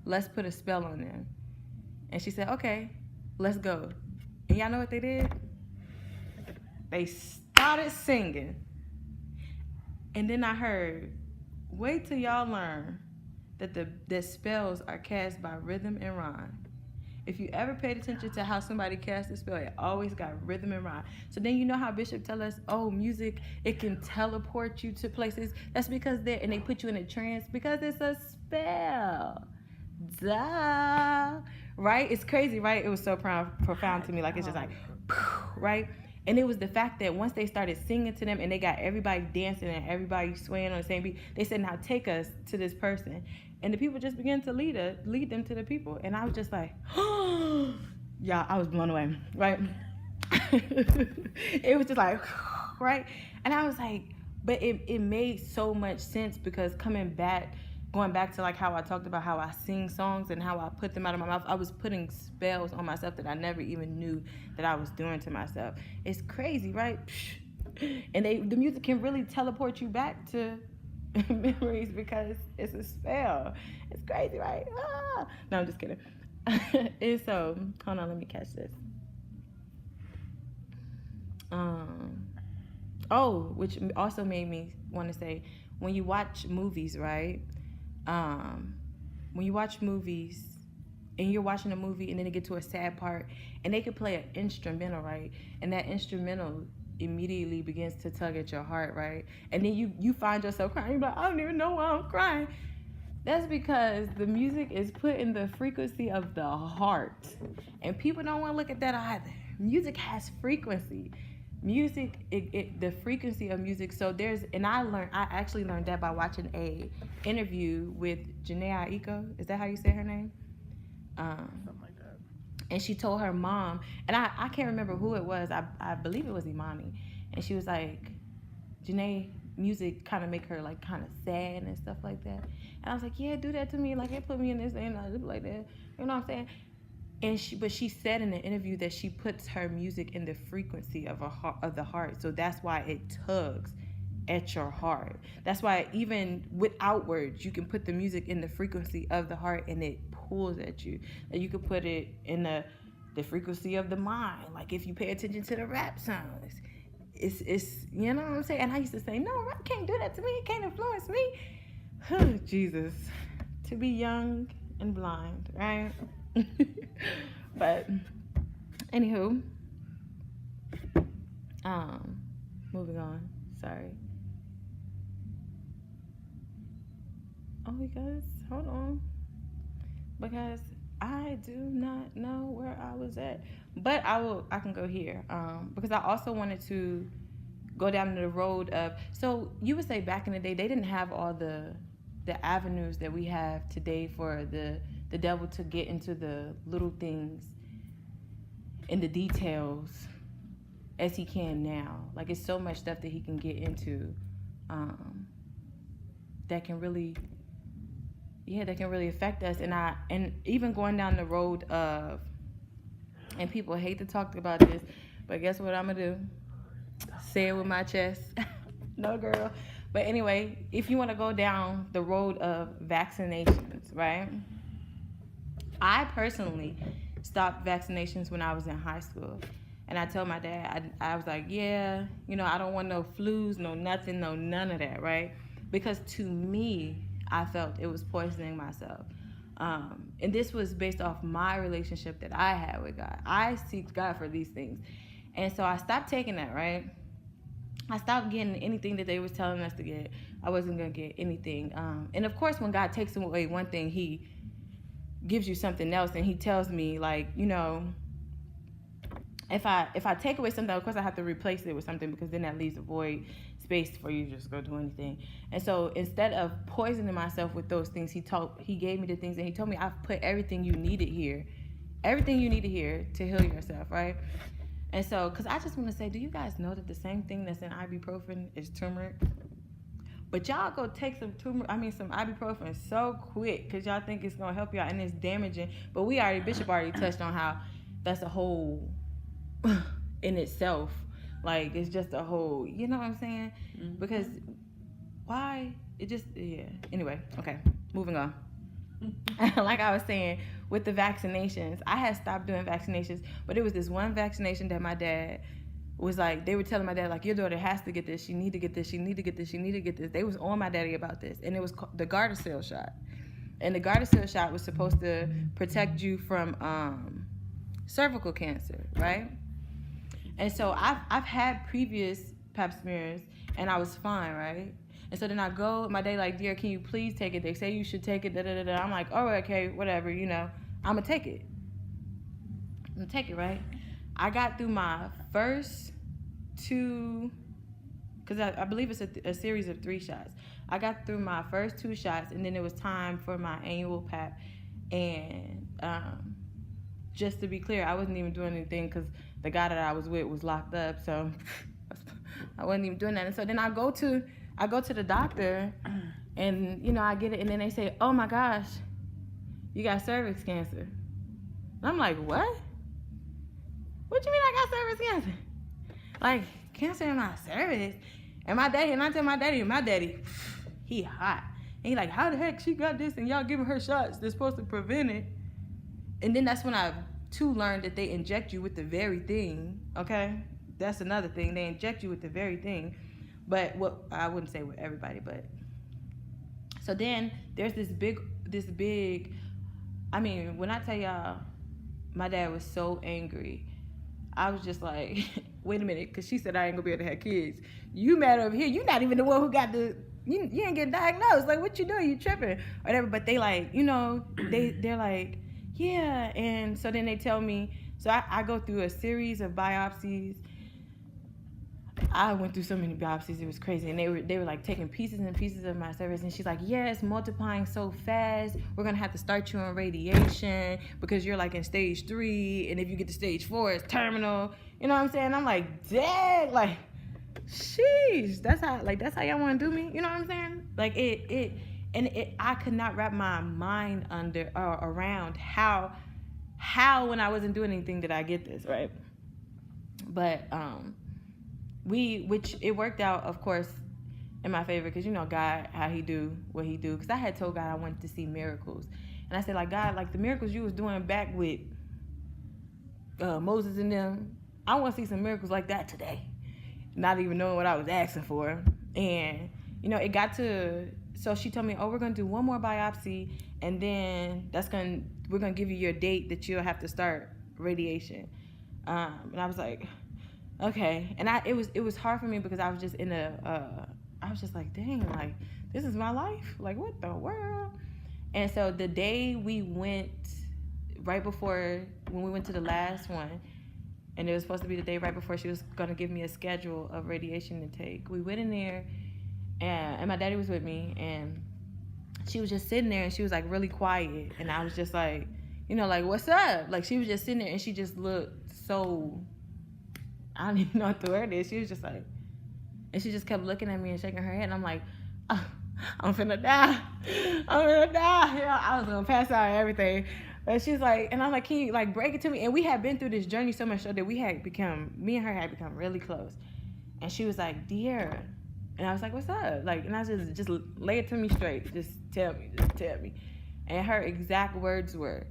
Let's put a spell on them." And she said, "Okay, let's go." And y'all know what they did? They started singing. And then I heard, wait till y'all learn that the spells are cast by rhythm and rhyme. If you ever paid attention to how somebody cast a spell, it always got rhythm and rhyme. So then you know how Bishop tell us, oh, music, it can teleport you to places. That's because they put you in a trance because it's a spell. Duh. Right? It's crazy, right? It was so profound to me. Like, it's just like, right? And it was the fact that once they started singing to them and they got everybody dancing and everybody swaying on the same beat, they said, now take us to this person. And the people just began to lead them to the people. And I was just like, yeah, I was blown away, right? It was just like, right? And I was like, but it made so much sense, because going back to like how I talked about how I sing songs and how I put them out of my mouth, I was putting spells on myself that I never even knew that I was doing to myself. It's crazy, right? And the music can really teleport you back to memories because it's a spell. It's crazy, right? Ah. No, I'm just kidding. And so, hold on, let me catch this. Which also made me want to say, when you watch movies, right? When you watch movies and you're watching a movie and then they get to a sad part and they could play an instrumental, right? And that instrumental immediately begins to tug at your heart, right? And then you find yourself crying. You're like, I don't even know why I'm crying. That's because the music is put in the frequency of the heart. And people don't want to look at that either. Music has frequency. Music, the frequency of music. So I actually learned that by watching a interview with Janae Aiko. Is that how you say her name? Something like that. And she told her mom, and I can't remember who it was. I believe it was Imani. And she was like, Janae, music kind of make her like kind of sad and stuff like that. And I was like, yeah, do that to me. Like, it put me in this and I like that. You know what I'm saying? But she said in the interview that she puts her music in the frequency of the heart. So that's why it tugs at your heart. That's why even without words, you can put the music in the frequency of the heart and it pulls at you. And you can put it in the frequency of the mind. Like if you pay attention to the rap songs, it's you know what I'm saying? And I used to say, no, rap can't do that to me. It can't influence me. Jesus, to be young and blind, right? But anywho, moving on. Sorry. Oh, because hold on, because I do not know where I was at, but I can go here, because I also wanted to go down the road of, so you would say back in the day they didn't have all the avenues that we have today for the devil to get into the little things and the details as he can now. Like, it's so much stuff that he can get into, that can really, that can really affect us. And even going down the road of, and people hate to talk about this, but guess what I'm gonna do? Say it with my chest. No, girl. But anyway, if you want to go down the road of vaccinations, right? I personally stopped vaccinations when I was in high school. And I told my dad, I was like, yeah, I don't want no flus, no nothing, no none of that, right? Because to me, I felt it was poisoning myself. And this was based off my relationship that I had with God. I seek God for these things. And so I stopped taking that, right? I stopped getting anything that they was telling us to get. I wasn't going to get anything. And of course, when God takes away one thing, he gives you something else. And he tells me, like, if I take away something, of course I have to replace it with something, because then that leaves a void space for you to just go do anything. And so instead of poisoning myself with those things, he gave me the things, and he told me, I've put everything you needed here to heal yourself, right? And so, because I just want to say, do you guys know that the same thing that's in ibuprofen is turmeric? But y'all go take some ibuprofen so quick, because y'all think it's going to help y'all, and it's damaging. But Bishop already touched on how that's a whole in itself. Like, it's just a whole, you know what I'm saying? Mm-hmm. Because why? It just, Anyway, okay, moving on. Like I was saying, with the vaccinations, I had stopped doing vaccinations, but it was this one vaccination that my dad was like, they were telling my dad, like, your daughter has to get this, she need to get this, she need to get this, she need to get this. They was on my daddy about this, and it was the Gardasil shot. And the Gardasil shot was supposed to protect you from cervical cancer, right? And so I've had previous pap smears, and I was fine, right? And so then I go, my day like, Deaira, can you please take it? They say you should take it, da-da-da-da. I'm like, all right, okay, whatever, I'm going to take it. I'm going to take it, right? I got through my first 2, because I believe it's a series of 3 shots. I got through my first 2 shots, and then it was time for my annual pap. And just to be clear, I wasn't even doing anything, because the guy that I was with was locked up, so I wasn't even doing that. And so then I go to the doctor, and I get it, and then they say, oh my gosh, you got cervix cancer. And I'm like, what? What you mean I got cervix cancer? Like, cancer in my cervix? And I tell my daddy, he hot. And he like, how the heck she got this, and y'all giving her shots that's supposed to prevent it? And then that's when I too learned that they inject you with the very thing, okay? That's another thing. They inject you with the very thing. But I wouldn't say with everybody, but so then there's this big, when I tell y'all, my dad was so angry. I was just like, wait a minute, because she said I ain't gonna be able to have kids. You mad over here? You not even the one who got you ain't getting diagnosed. Like, what you doing? You tripping or whatever? But they like, they're like, yeah. And so then they tell me, so I go through a series of biopsies. I went through so many biopsies, it was crazy. And they were like taking pieces and pieces of my cervix, and she's like, yeah, it's multiplying so fast, we're gonna have to start you on radiation because you're like in stage 3, and if you get to stage 4, it's terminal. You know what I'm saying? I'm like, dang, like, sheesh, that's how y'all wanna do me? You know what I'm saying? Like, I could not wrap my mind around how when I wasn't doing anything did I get this, right? But which it worked out, of course, in my favor, because God, how he do what he do. Because I had told God I wanted to see miracles, and I said, like, God, like the miracles you was doing back with Moses and them, I want to see some miracles like that today, not even knowing what I was asking for. And it got to, so she told me, oh, we're gonna do one more biopsy, and then we're gonna give you your date that you'll have to start radiation. And I was like, Okay, and it was hard for me because I was just in I was just like, dang, like this is my life, like what the world. And so the day we went, right before when we went to the last one, and it was supposed to be the day right before she was gonna give me a schedule of radiation to take, we went in there, and my daddy was with me, and she was just sitting there, and she was like really quiet, and I was just like, like what's up? Like she was just sitting there, and she just looked so, I don't even know what the word is. She was just like, and she just kept looking at me and shaking her head, and I'm like, oh, I'm finna die. I'm finna die. I was gonna pass out and everything. But she's like, and I'm like, can you like break it to me? And we had been through this journey so much so that me and her had become really close. And she was like, Deaira. And I was like, what's up? Like, and I just lay it to me straight. Just tell me. And her exact words were,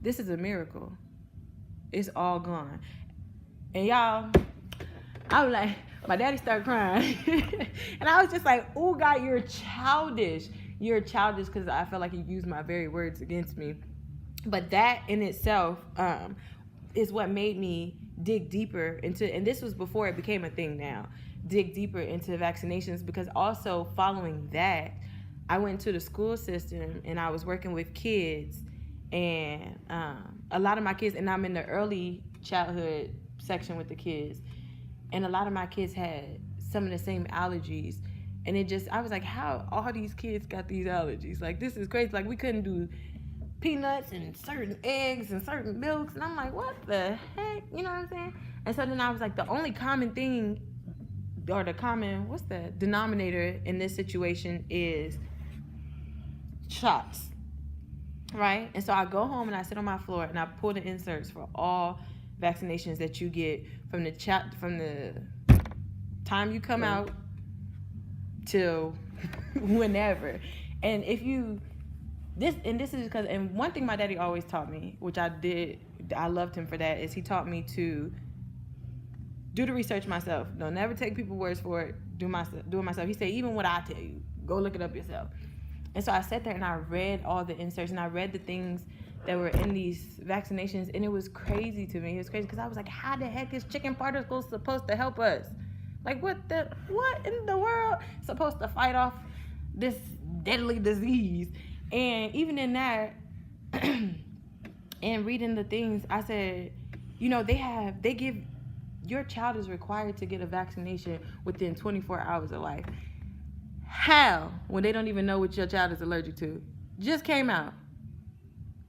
this is a miracle. It's all gone. And y'all, I was like, my daddy started crying. And I was just like, oh God, you're childish. You're childish, because I felt like you used my very words against me. But that in itself is what made me dig deeper into, and this was before it became a thing now, dig deeper into vaccinations, because also following that, I went to the school system and I was working with kids, and a lot of my kids, and I'm in the early childhood section with the kids, and a lot of my kids had some of the same allergies. And I was like, how all these kids got these allergies? Like, this is crazy. Like, we couldn't do peanuts and certain eggs and certain milks. And I'm like, what the heck? You know what I'm saying? And so then I was like, the only common thing, or the common, what's the denominator in this situation is shots, right? And so I go home and I sit on my floor and I pull the inserts for all vaccinations that you get from the time you come out till whenever. And if you this is because, and one thing my daddy always taught me, which I loved him for that, is he taught me to do the research myself. Don't never take people's words for it. Do it myself. He said, even what I tell you, go look it up yourself. And so I sat there and I read all the inserts and I read the things that were in these vaccinations, and it was crazy to me. It was crazy because I was like, how the heck is chicken particles supposed to help us? Like, what in the world is supposed to fight off this deadly disease? And even in that, and reading the things, I said, they give, your child is required to get a vaccination within 24 hours of life. How? When they don't even know what your child is allergic to. Just came out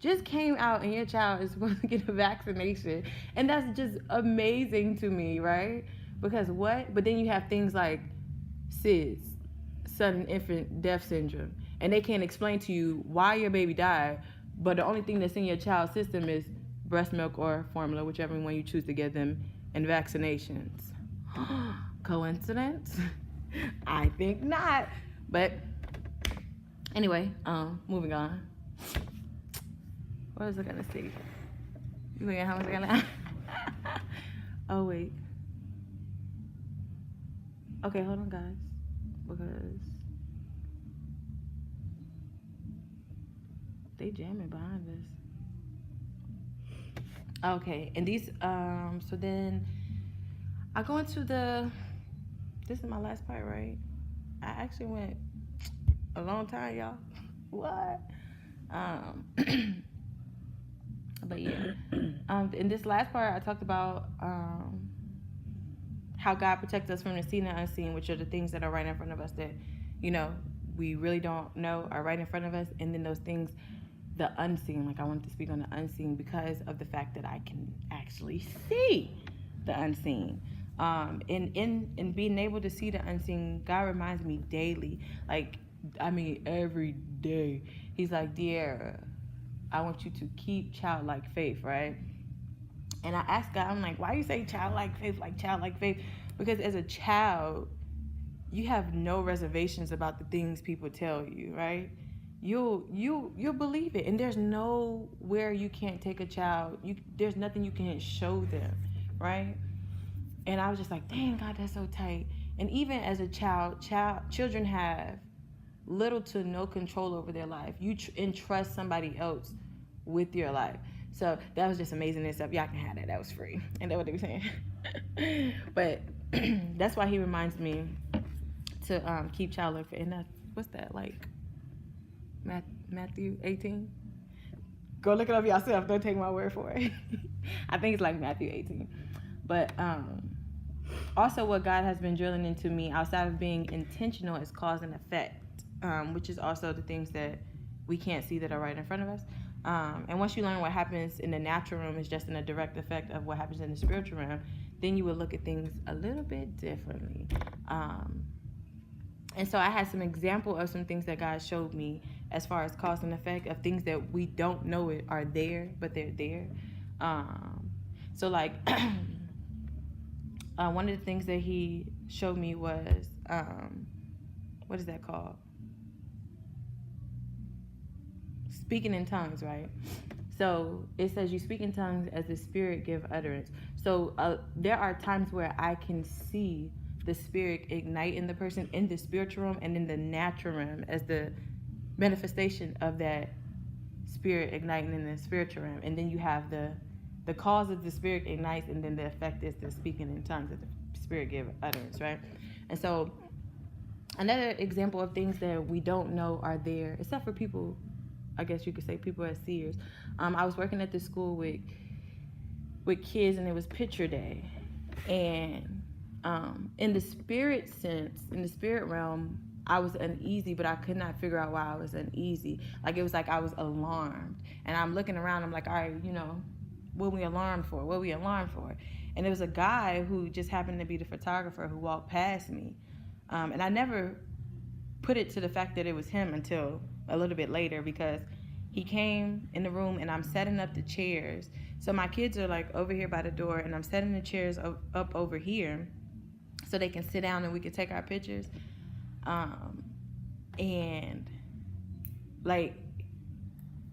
and your child is supposed to get a vaccination. And that's just amazing to me, right? Because what? But then you have things like SIDS, sudden infant death syndrome, and they can't explain to you why your baby died, but the only thing that's in your child's system is breast milk or formula, whichever one you choose to give them, and vaccinations. Coincidence? I think not. But anyway, moving on. What was I gonna say? How was I gonna? Oh wait. Okay, hold on, guys, because they jamming behind us. Okay, and these, so then I go into this is my last part, right? I actually went a long time, y'all. What? But yeah, in this last part, I talked about how God protects us from the seen and unseen, which are the things that are right in front of us that, we really don't know are right in front of us. And then those things, the unseen, like I wanted to speak on the unseen because of the fact that I can actually see the unseen. In being able to see the unseen, God reminds me daily, every day. He's like, Deaira, I want you to keep childlike faith, right? And I asked God, I'm like, why you say childlike faith, like childlike faith? Because as a child, you have no reservations about the things people tell you, right? You'll believe it, and there's nowhere you can't take a child. There's nothing you can't show them, right? And I was just like, dang, God, that's so tight. And even as a children have little to no control over their life. You entrust somebody else with your life. So that was just amazing and stuff. Y'all can have that. That was free. And that's what they were saying. But that's why he reminds me to keep child life. And that's, what's that, like Matthew 18? Go look it up yourself. Don't take my word for it. I think it's like Matthew 18. But also what God has been drilling into me outside of being intentional is cause and effect, which is also the things that we can't see that are right in front of us. And once you learn what happens in the natural realm is just in a direct effect of what happens in the spiritual realm, then you will look at things a little bit differently. And so I had some example of some things that God showed me as far as cause and effect of things that we don't know it are there, but they're there. So like one of the things that he showed me was, what is that called? Speaking in tongues, right? So it says you speak in tongues as the Spirit give utterance. So there are times where I can see the Spirit ignite in the person in the spiritual realm and in the natural realm as the manifestation of that Spirit igniting in the spiritual realm. And then you have the cause of the Spirit ignites, and then the effect is the speaking in tongues that the Spirit give utterance, right? And so another example of things that we don't know are there, except for people, I guess you could say people as seers. I was working at this school with kids, and it was picture day. And in the spirit sense, in the spirit realm, I was uneasy, but I could not figure out why I was uneasy. Like, it was like I was alarmed. And I'm looking around, I'm like, all right, what we alarmed for? What we alarmed for? And there was a guy who just happened to be the photographer who walked past me. And I never put it to the fact that it was him until a little bit later, because he came in the room and I'm setting up the chairs. So my kids are like over here by the door, and I'm setting the chairs up over here so they can sit down and we can take our pictures. And like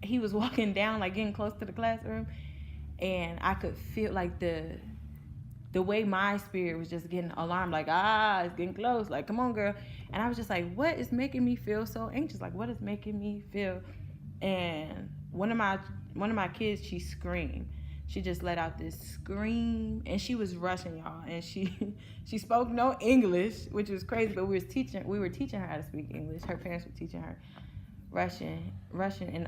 he was walking down, like getting close to the classroom, and I could feel like the way my spirit was just getting alarmed, like, it's getting close, like, come on, girl. And I was just like, what is making me feel so anxious? Like, what is making me feel? And one of my kids, she screamed. She just let out this scream, and she was Russian, y'all, and she spoke no English, which was crazy. But we were teaching her how to speak English. Her parents were teaching her Russian, and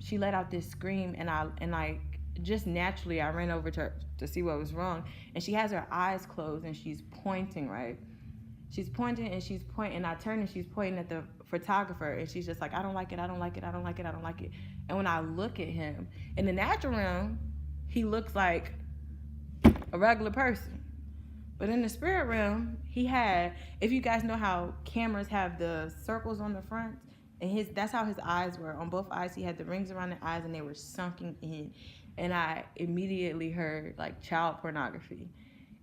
she let out this scream, and I just naturally I ran over to her to see what was wrong, and she has her eyes closed and she's pointing, right? She's pointing and she's pointing. I turn and she's pointing at the photographer, and she's just like, I don't like it, I don't like it, I don't like it, I don't like it. And when I look at him, in the natural realm, he looks like a regular person. But in the spirit realm, he had, if you guys know how cameras have the circles on the front, and that's how his eyes were. On both eyes, he had the rings around the eyes, and they were sunken in. And I immediately heard like child pornography.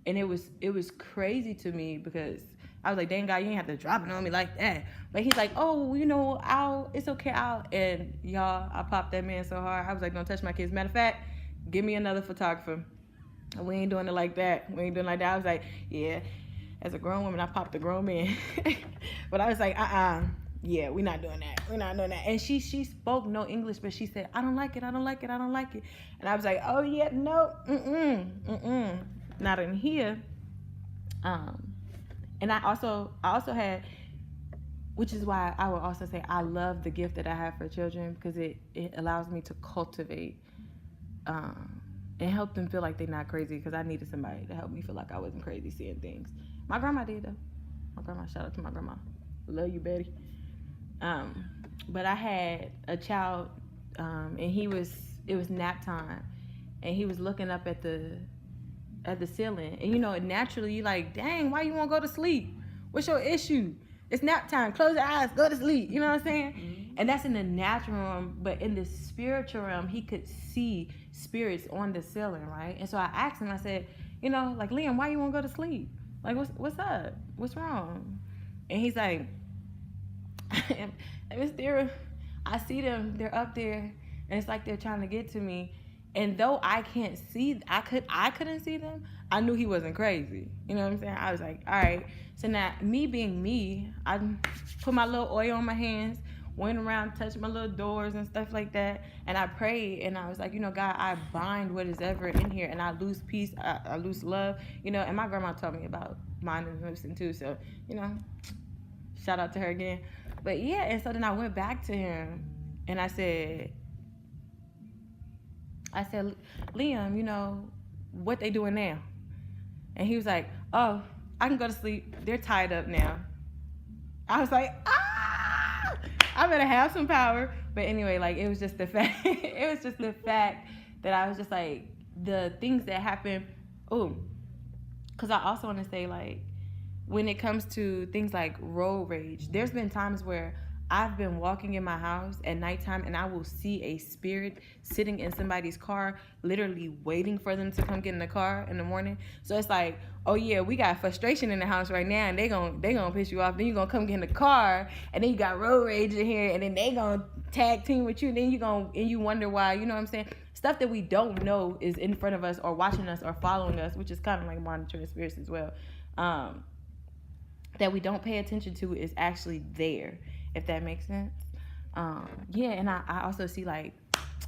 And it was crazy to me, because I was like, dang, God, you ain't have to drop it on me like that. But he's like, it's okay, and y'all, I popped that man so hard. I was like, don't touch my kids. Matter of fact, give me another photographer. We ain't doing it like that. I was like, yeah, as a grown woman, I popped a grown man. But I was like, yeah, we're not doing that. We're not doing that. And she spoke no English, but she said, I don't like it, I don't like it, I don't like it. And I was like, oh yeah, no, not in here. And I also had, which is why I would also say I love the gift that I have for children, because it allows me to cultivate and help them feel like they're not crazy, because I needed somebody to help me feel like I wasn't crazy seeing things. My grandma did, though. My grandma, shout out to my grandma. Love you, Betty. But I had a child, and it was nap time, and he was looking up at the ceiling, and naturally you like, dang, why you won't go to sleep? What's your issue? It's nap time. Close your eyes, go to sleep. You know what I'm saying? Mm-hmm. And that's in the natural realm, but in the spiritual realm, he could see spirits on the ceiling, right? And so I asked him, I said, like, Liam, why you won't go to sleep? Like, what's up? What's wrong? And he's like, Miss Deaira, I see them. They're up there, and it's like they're trying to get to me. And though I can't see, I couldn't see them, I knew he wasn't crazy. You know what I'm saying? I was like, all right. So now, me being me, I put my little oil on my hands, went around, touched my little doors and stuff like that. And I prayed, and I was like, God, I bind what is ever in here, and I lose peace, I lose love, And my grandma taught me about minding and listening too. So, shout out to her again. But yeah, and so then I went back to him, and I said, Liam, what they doing now? And he was like, oh, I can go to sleep. They're tied up now. I was like, I better have some power. But anyway, like, it was just the fact, that I was just like, the things that happen. Because I also want to say, like, when it comes to things like road rage, there's been times where I've been walking in my house at nighttime and I will see a spirit sitting in somebody's car, literally waiting for them to come get in the car in the morning. So it's like, oh yeah, we got frustration in the house right now, and they gonna piss you off. Then you gonna come get in the car, and then you got road rage in here, and then they gonna tag team with you. And then you wonder why. You know what I'm saying? Stuff that we don't know is in front of us or watching us or following us, which is kind of like monitoring spirits as well. That we don't pay attention to is actually there, if that makes sense. Yeah, and I also see, like,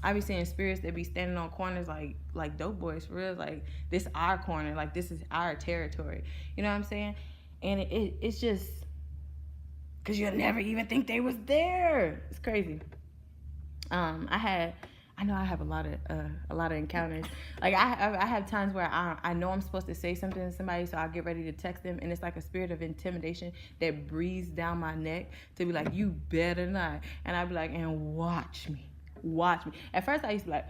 I be seeing spirits that be standing on corners like dope boys, for real. Like, this our corner, like, this is our territory. You know what I'm saying? And it's just, because you'll never even think they was there. It's crazy. I know I have a lot of encounters. Like, I have times where I know I'm supposed to say something to somebody, so I get ready to text them, and it's like a spirit of intimidation that breathes down my neck to be like, you better not. And I'd be like, and watch me. At first I used to be like,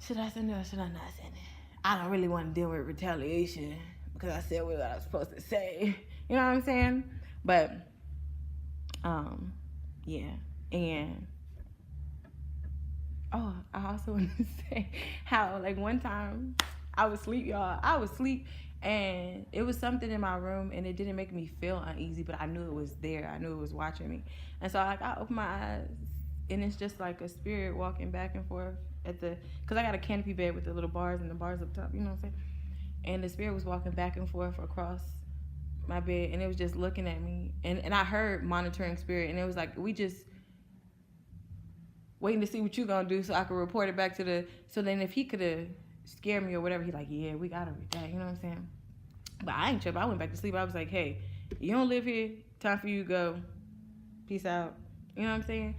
should I send it or should I not send it? I don't really want to deal with retaliation because I said what I was supposed to say. You know what I'm saying? But, yeah. And, I also want to say how, like, one time I was asleep, y'all. I was asleep, and it was something in my room, and it didn't make me feel uneasy, but I knew it was there. I knew it was watching me. And so, like, I opened my eyes, and it's just like a spirit walking back and forth because I got a canopy bed with the little bars and the bars up top, you know what I'm saying? And the spirit was walking back and forth across my bed, and it was just looking at me. And I heard monitoring spirit, and it was like, we just waiting to see what you gonna do so I could report it back so then if he could have scared me or whatever, he's like, yeah, we got to read that, you know what I'm saying? But I ain't tripping. I went back to sleep. I was like, hey, you don't live here, time for you to go, peace out, you know what I'm saying?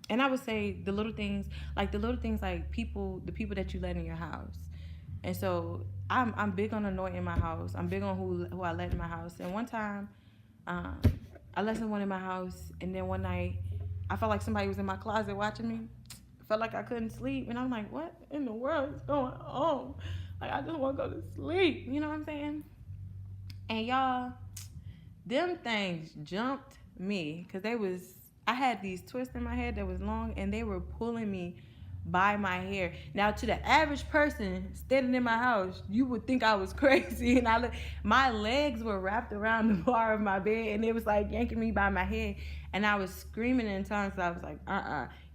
And I would say the little things like the people that you let in your house. And so I'm big on anointing my house. I'm big on who I let in my house. And one time, I let someone in my house, and then one night I felt like somebody was in my closet watching me. I felt like I couldn't sleep, and I'm like, what in the world is going on? Like, I just want to go to sleep, you know what I'm saying? And y'all, them things jumped me, because I had these twists in my head that was long, and they were pulling me by my hair. Now, to the average person standing in my house, you would think I was crazy. And my legs were wrapped around the bar of my bed, and it was like yanking me by my head. And I was screaming in tongues. So I was like,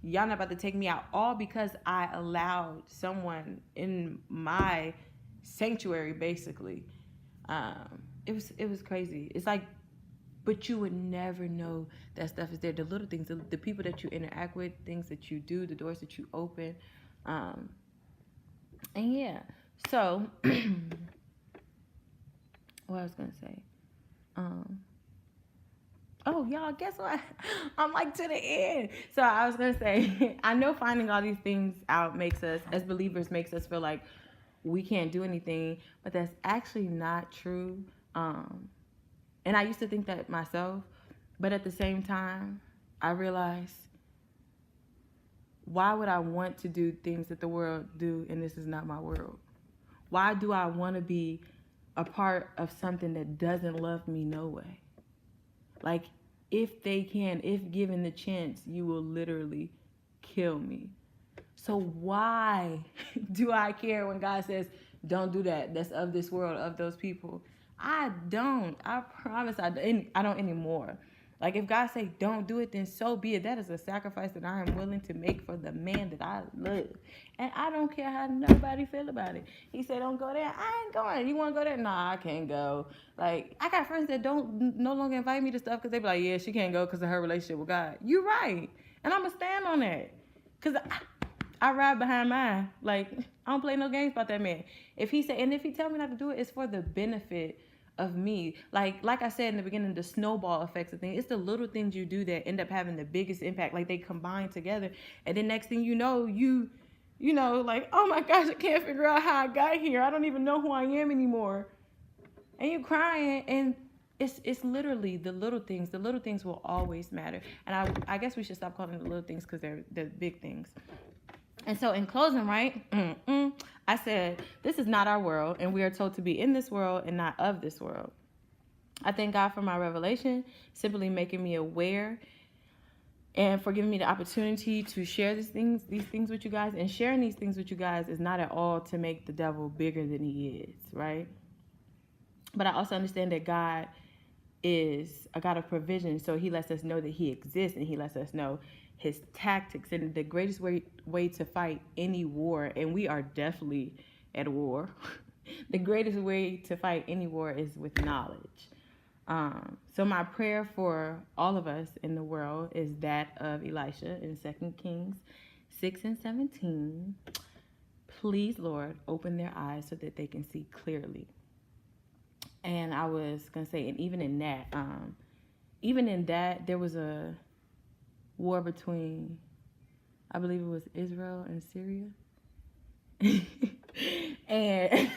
y'all not about to take me out. All because I allowed someone in my sanctuary, basically. It was crazy. It's like, but you would never know that stuff is there. The little things, the people that you interact with, things that you do, the doors that you open. And yeah. So, what I was going to say. Oh, y'all, guess what? I'm like to the end. So I was going to say, I know finding all these things out makes us, as believers, makes us feel like we can't do anything. But that's actually not true. And I used to think that myself, but at the same time, I realized, why would I want to do things that the world do, and this is not my world? Why do I want to be a part of something that doesn't love me no way? Like, if given the chance, you will literally kill me. So why do I care when God says, don't do that, that's of this world, of those people? I don't. I promise I don't anymore. Like, if God say don't do it, then so be it. That is a sacrifice that I am willing to make for the man that I love. And I don't care how nobody feel about it. He said, don't go there. I ain't going. You want to go there? Nah, I can't go. Like, I got friends that don't no longer invite me to stuff because they be like, yeah, she can't go because of her relationship with God. You right. And I'm going to stand on that. Because I ride behind mine. Like, I don't play no games about that man. If he tell me not to do it, it's for the benefit of me. Like I said in the beginning, the snowball effects of things. It's the little things you do that end up having the biggest impact. Like, they combine together, and then next thing you know, you know, like, oh my gosh, I can't figure out how I got here. I don't even know who I am anymore. And you're crying, and it's literally the little things. The little things will always matter. And I guess we should stop calling them the little things because they're the big things. And so in closing, right, I said, this is not our world, and we are told to be in this world and not of this world. I thank God for my revelation, simply making me aware and for giving me the opportunity to share these things with you guys. And sharing these things with you guys is not at all to make the devil bigger than he is, right? But I also understand that God is a God of provision, so he lets us know that he exists, and he lets us know his tactics. And the greatest way to fight any war, and we are definitely at war, the greatest way to fight any war is with knowledge. So my prayer for all of us in the world is that of Elisha in 2 Kings 6:17. Please, Lord, open their eyes so that they can see clearly. And I was going to say, and even in that, there was a war between, I believe it was Israel and Syria. And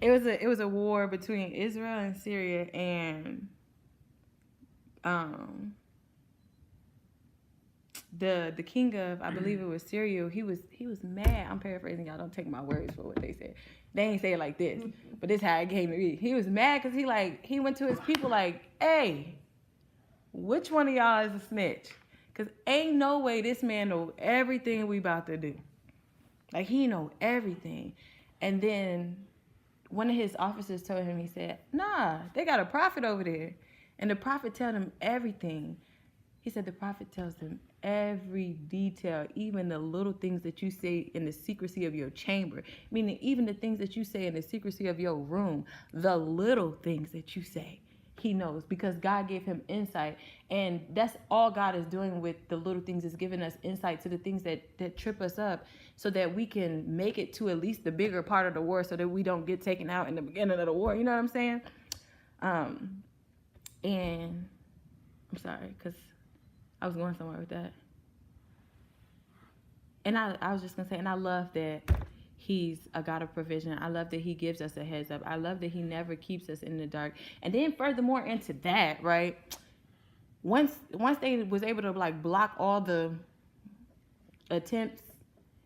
it was a war between Israel and Syria, and the king of, I believe it was Syria, he was mad. I'm paraphrasing, y'all, don't take my words for what they said. They ain't say it like this, but this is how it came to be. He was mad because he went to his people like, hey, which one of y'all is a snitch? Because ain't no way this man know everything we about to do. Like, he know everything. And then one of his officers told him, he said, nah, they got a prophet over there. And the prophet tell them everything. He said the prophet tells them every detail, even the little things that you say in the secrecy of your chamber, meaning even the things that you say in the secrecy of your room, the little things that you say, he knows, because God gave him insight. And that's all God is doing with the little things, is giving us insight to the things that trip us up, so that we can make it to at least the bigger part of the war, so that we don't get taken out in the beginning of the war. You know what I'm saying? And I'm sorry, because I was going somewhere with that. And I was just going to say, and I love that he's a God of provision. I love that he gives us a heads up. I love that he never keeps us in the dark. And then furthermore into that, right, once they was able to, like, block all the attempts,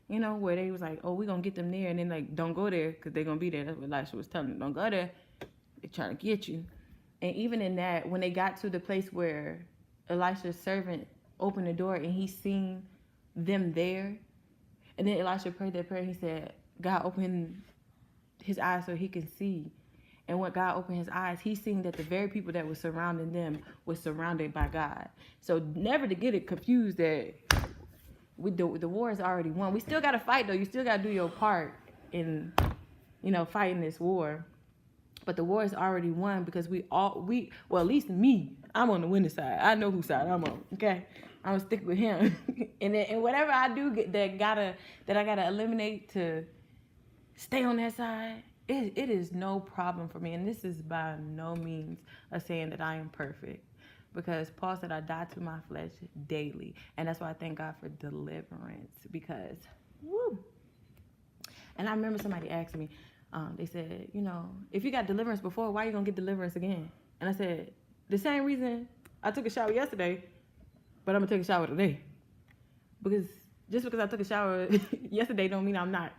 you know, where they was like, oh, we're going to get them there, and then, like, don't go there because they're going to be there. That's what Elisha was telling them. Don't go there. They're trying to get you. And even in that, when they got to the place where Elisha's servant opened the door and he seen them there, and then Elisha prayed that prayer. He said, God, open his eyes so he can see. And when God opened his eyes, he seen that the very people that were surrounding them were surrounded by God. So never to get it confused that the war is already won. We still got to fight, though. You still got to do your part in, you know, fighting this war. But the war is already won, because well, at least me, I'm on the winning side. I know whose side I'm on, okay? I'm gonna stick with him. and whatever I do that I gotta eliminate to stay on that side, it is no problem for me. And this is by no means a saying that I am perfect, because Paul said I die to my flesh daily. And that's why I thank God for deliverance, because, woo. And I remember somebody asked me, they said, you know, if you got deliverance before, why are you going to get deliverance again? And I said, the same reason I took a shower yesterday, but I'm going to take a shower today. Because just because I took a shower yesterday don't mean I'm not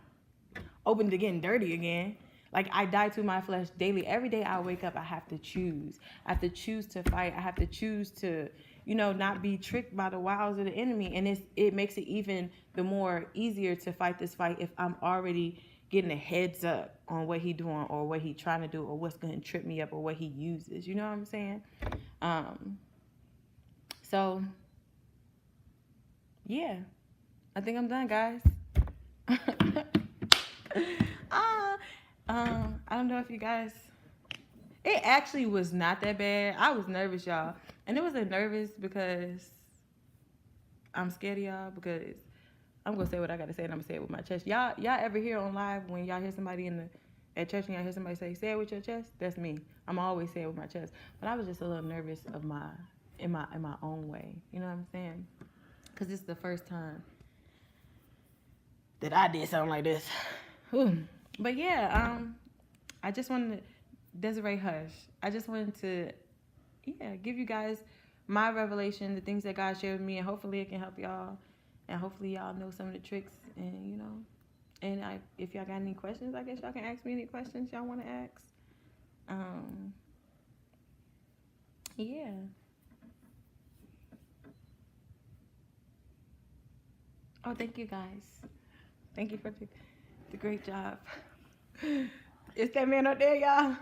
open to getting dirty again. Like, I die to my flesh daily. Every day I wake up, I have to choose. I have to choose to fight. I have to choose to, you know, not be tricked by the wiles of the enemy. And it makes it even the more easier to fight this fight if I'm already getting a heads up on what he doing, or what he trying to do, or what's going to trip me up, or what he uses. You know what I'm saying? So, yeah, I think I'm done, guys. uh, I don't know if you guys. It actually was not that bad. I was nervous, y'all, and it wasn't nervous because I'm scared of y'all. Because I'm gonna say what I gotta say, and I'm gonna say it with my chest. Y'all ever hear on live when y'all hear somebody at church and y'all hear somebody say it with your chest? That's me. I'm always saying it with my chest. But I was just a little nervous in my own way. You know what I'm saying? Because this is the first time that I did something like this. Whew. But yeah, I just wanted to, Desiree Hush. I just wanted to, give you guys my revelation, the things that God shared with me, and hopefully it can help y'all, and hopefully y'all know some of the tricks, and and if y'all got any questions, I guess y'all can ask me any questions y'all want to ask. Yeah. Oh, thank you guys. Thank you for the great job. It's that man up there, y'all.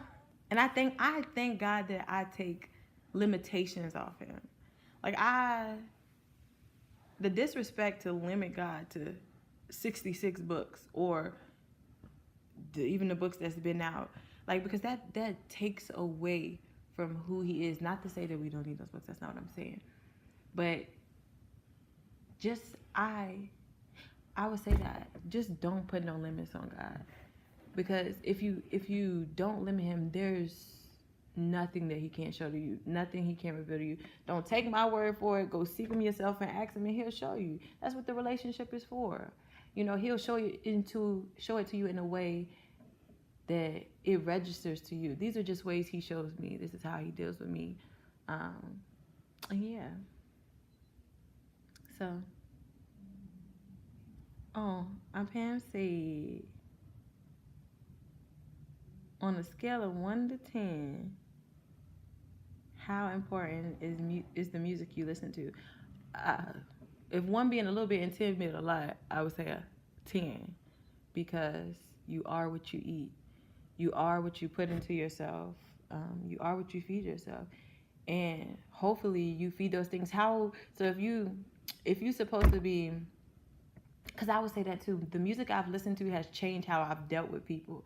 And I thank God that I take limitations off him. Like the disrespect to limit God to 66 books or even the books that's been out, like, because that takes away from who he is. Not to say that we don't need those books. That's not what I'm saying. But just I would say that just don't put no limits on God, because if you don't limit him, there's nothing that he can't show to you, nothing he can't reveal to you. Don't take my word for it. Go seek him yourself and ask him, and he'll show you. That's what the relationship is for. He'll show it to you in a way that it registers to you. These are just ways he shows me. This is how he deals with me. And yeah. So, I'm Pam said, on a scale of 1 to 10, how important is the music you listen to? If 1 being a little bit and 10 being a lot, I would say a 10, because you are what you eat. You are what you put into yourself. You are what you feed yourself, and hopefully you feed those things. So if you're supposed to be, because I would say that too. The music I've listened to has changed how I've dealt with people.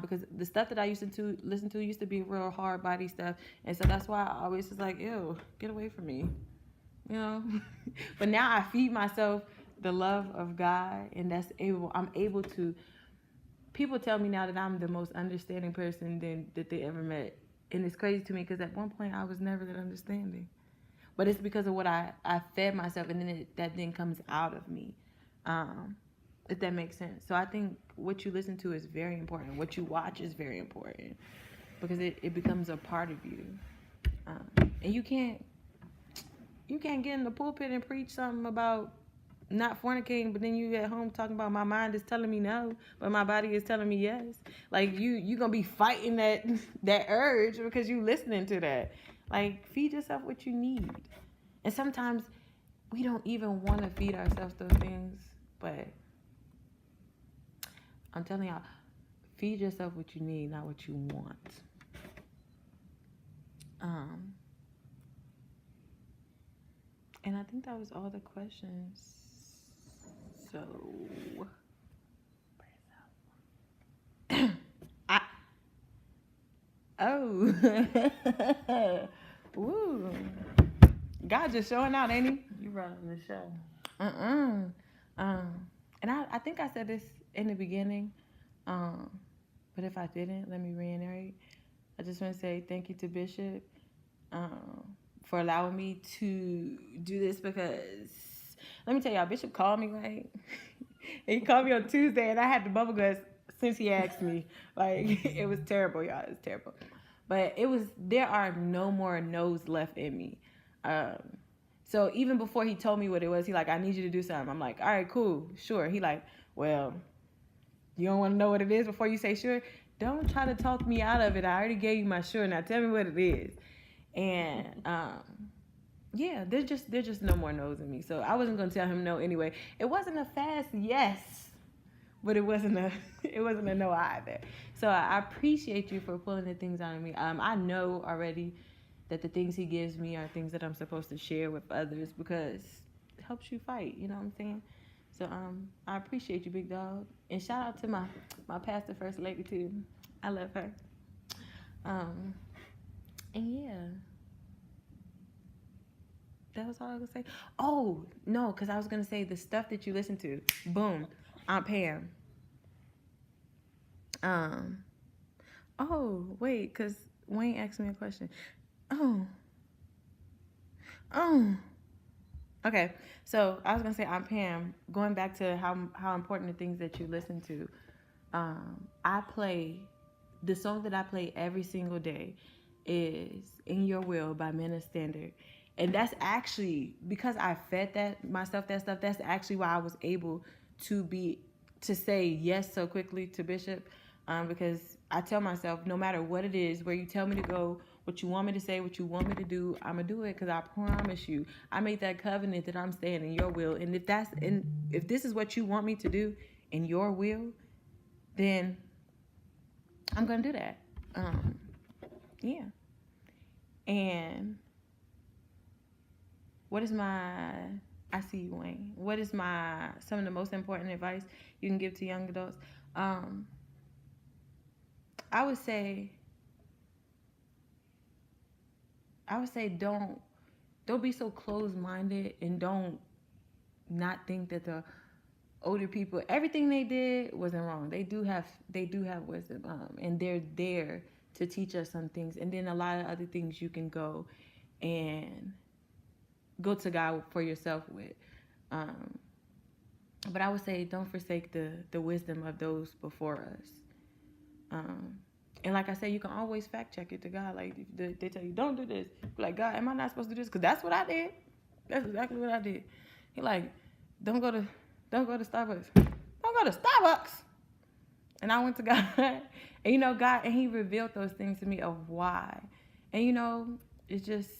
Because the stuff that I used to listen to used to be real hard body stuff, and so that's why I always was like, ew, get away from me, But now I feed myself the love of God, and I'm able to. People tell me now that I'm the most understanding person that they ever met, and it's crazy to me because at one point I was never that understanding, but it's because of what I fed myself, and then that then comes out of me. If that makes sense. So I think what you listen to is very important. What you watch is very important, because it becomes a part of you. And you can't get in the pulpit and preach something about not fornicating, but then you at home talking about my mind is telling me no, but my body is telling me yes. Like you gonna be fighting that urge because you listening to that. Like, feed yourself what you need. And sometimes we don't even want to feed ourselves those things, but I'm telling y'all, feed yourself what you need, not what you want. And I think that was all the questions. So, woo. God just showing out, ain't he? You running the show. And I think I said this in the beginning, but if I didn't, let me reiterate. I just want to say thank you to Bishop for allowing me to do this, because let me tell y'all, Bishop called me, right? He called me on Tuesday, and I had the bubble guts since he asked me. Like, it was terrible, y'all. It was terrible. But there are no more no's left in me. So even before he told me what it was, he like, I need you to do something. I'm like, all right, cool, sure. He like, well, you don't want to know what it is before you say sure? Don't try to talk me out of it. I already gave you my sure. Now tell me what it is. And yeah, there's just no more no's in me. So I wasn't gonna tell him no anyway. It wasn't a fast yes, but it wasn't a no either. So I appreciate you for pulling the things out of me. I know already that the things he gives me are things that I'm supposed to share with others because it helps you fight. You know what I'm saying? So I appreciate you, big dog, and shout out to my pastor, first lady too. I love her. And yeah, that was all I was gonna say. Oh no, because I was gonna say the stuff that you listen to. Boom, Aunt Pam. Oh wait, because Wayne asked me a question. Oh. Okay, so I was gonna say Aunt Pam. Going back to how important the things that you listen to. I play the song that I play every single day is "In Your Will" by Men of Standard. And that's actually because I fed that myself that stuff. That's actually why I was able to say yes so quickly to Bishop, because I tell myself no matter what it is, where you tell me to go, what you want me to say, what you want me to do, I'm gonna do it because I promise you, I made that covenant that I'm staying in your will. And if this is what you want me to do in your will, then I'm gonna do that. Yeah. And what is I see you, Wayne. What is some of the most important advice you can give to young adults? I would say don't be so closed-minded, and don't not think that the older people, everything they did wasn't wrong. They do have wisdom, and they're there to teach us some things. And then a lot of other things you can go to God for yourself with. But I would say don't forsake the wisdom of those before us. And like I said, you can always fact check it to God. Like if they tell you don't do this, be like, God, am I not supposed to do this? Because that's what I did. That's exactly what I did. He like, don't go to Starbucks. Don't go to Starbucks. And I went to God, and God, and He revealed those things to me of why. And it's just,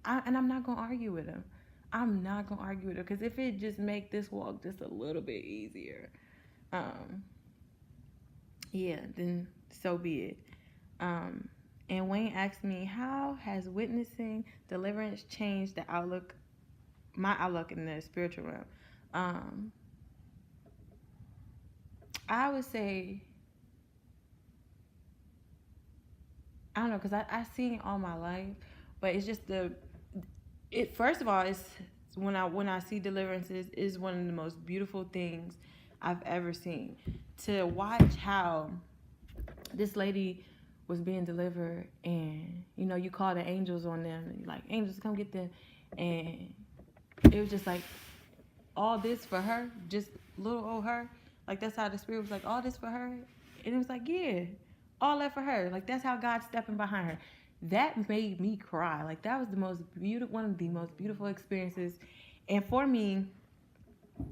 I'm not gonna argue with Him. I'm not gonna argue with Him, because if it just make this walk just a little bit easier, yeah, then so be it. And Wayne asked me, how has witnessing deliverance changed my outlook in the spiritual realm? I would say, I don't know, because I've seen it all my life, but it's just first of all, it's when I see deliverances, is one of the most beautiful things I've ever seen. To watch how this lady was being delivered, and you call the angels on them, and you're like, angels, come get them, and it was just like, all this for her, just little old her. Like, that's how the Spirit was like, all this for her. And it was like, yeah, all that for her. Like, that's how God's stepping behind her. That made me cry. Like, that was one of the most beautiful experiences. And for me,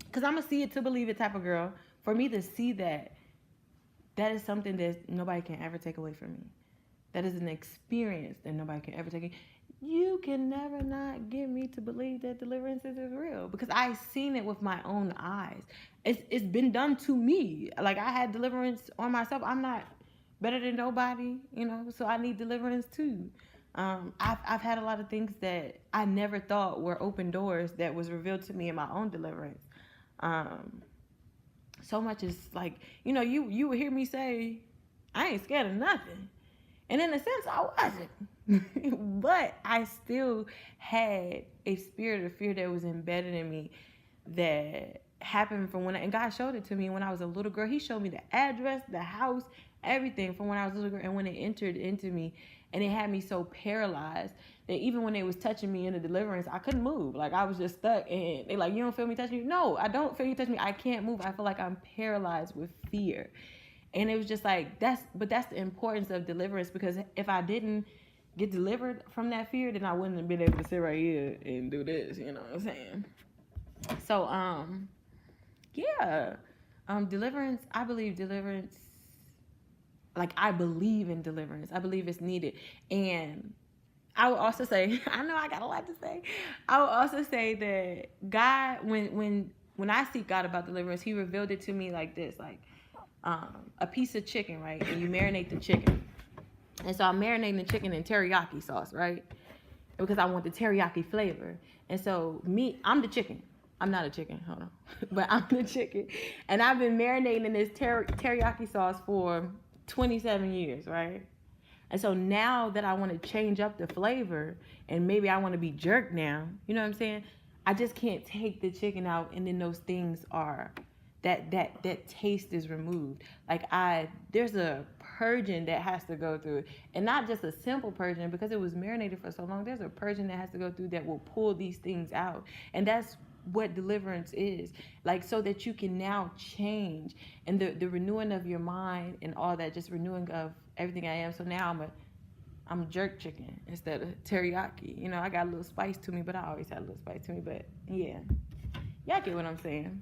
because I'm a see it to believe it type of girl, for me to see that is something that nobody can ever take away from me. That is an experience that nobody can ever take away. You can never not get me to believe that deliverance is real, because I've seen it with my own eyes. It's been done to me. Like, I had deliverance on myself. I'm not better than nobody, so I need deliverance too. I've had a lot of things that I never thought were open doors that was revealed to me in my own deliverance. So much is like, you would hear me say, I ain't scared of nothing. And in a sense, I wasn't. But I still had a spirit of fear that was embedded in me that happened from and God showed it to me when I was a little girl. He showed me the address, the house, everything from when I was a little girl. And when it entered into me, and it had me so paralyzed that even when they was touching me in the deliverance, I couldn't move. Like, I was just stuck. And they like, you don't feel me touching you? No, I don't feel you touching me. I can't move. I feel like I'm paralyzed with fear. And it was just like, that's the importance of deliverance, because if I didn't get delivered from that fear, then I wouldn't have been able to sit right here and do this, you know what I'm saying? So, yeah. Deliverance, I believe deliverance, like, I believe in deliverance. I believe it's needed. And I would also say, I know I got a lot to say. I would also say that God, when I seek God about deliverance, He revealed it to me like this, like, a piece of chicken, right? And you marinate the chicken. And so I'm marinating the chicken in teriyaki sauce, right? because I want the teriyaki flavor. And so I'm the chicken. I'm not a chicken, hold on. But I'm the chicken. And I've been marinating in this teriyaki sauce for 27 years, right? And so now that I want to change up the flavor and maybe I want to be jerk now, you know what I'm saying? I just can't take the chicken out and then those things are that taste is removed. Like there's a purging that has to go through, and not just a simple purging because it was marinated for so long. There's a purging that has to go through that will pull these things out, and that's what deliverance is, like, so that you can now change, and the renewing of your mind and all that, just renewing of everything I am. So now I'm jerk chicken instead of teriyaki. You know, I got a little spice to me, but I always had a little spice to me. But yeah, y'all get what I'm saying.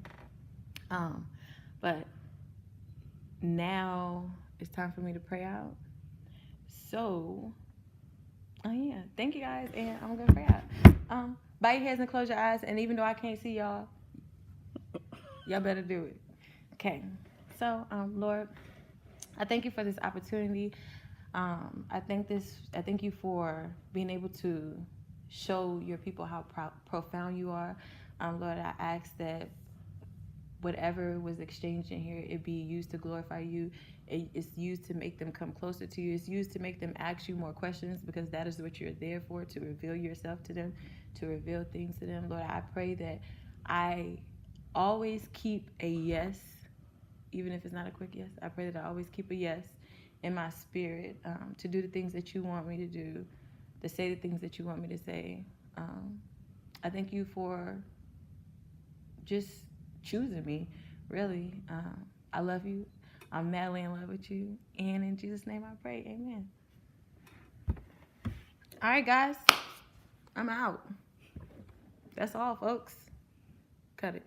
But now it's time for me to pray out. So, oh yeah, thank you guys, and I'm gonna pray out. Bow your heads and close your eyes, and even though I can't see y'all better do it. Okay, so Lord, I thank you for this opportunity. I thank you for being able to show your people how profound you are. Lord, I ask that whatever was exchanged in here, it be used to glorify you. It's used to make them come closer to you. It's used to make them ask you more questions, because that is what you're there for, to reveal yourself to them, to reveal things to them. Lord, I pray that I always keep a yes, even if it's not a quick yes. I pray that I always keep a yes in my spirit, to do the things that you want me to do, to say the things that you want me to say. I thank you for just choosing me, really. I love you. I'm madly in love with you. And in Jesus' name I pray, amen. All right, guys, I'm out. That's all, folks. Cut it.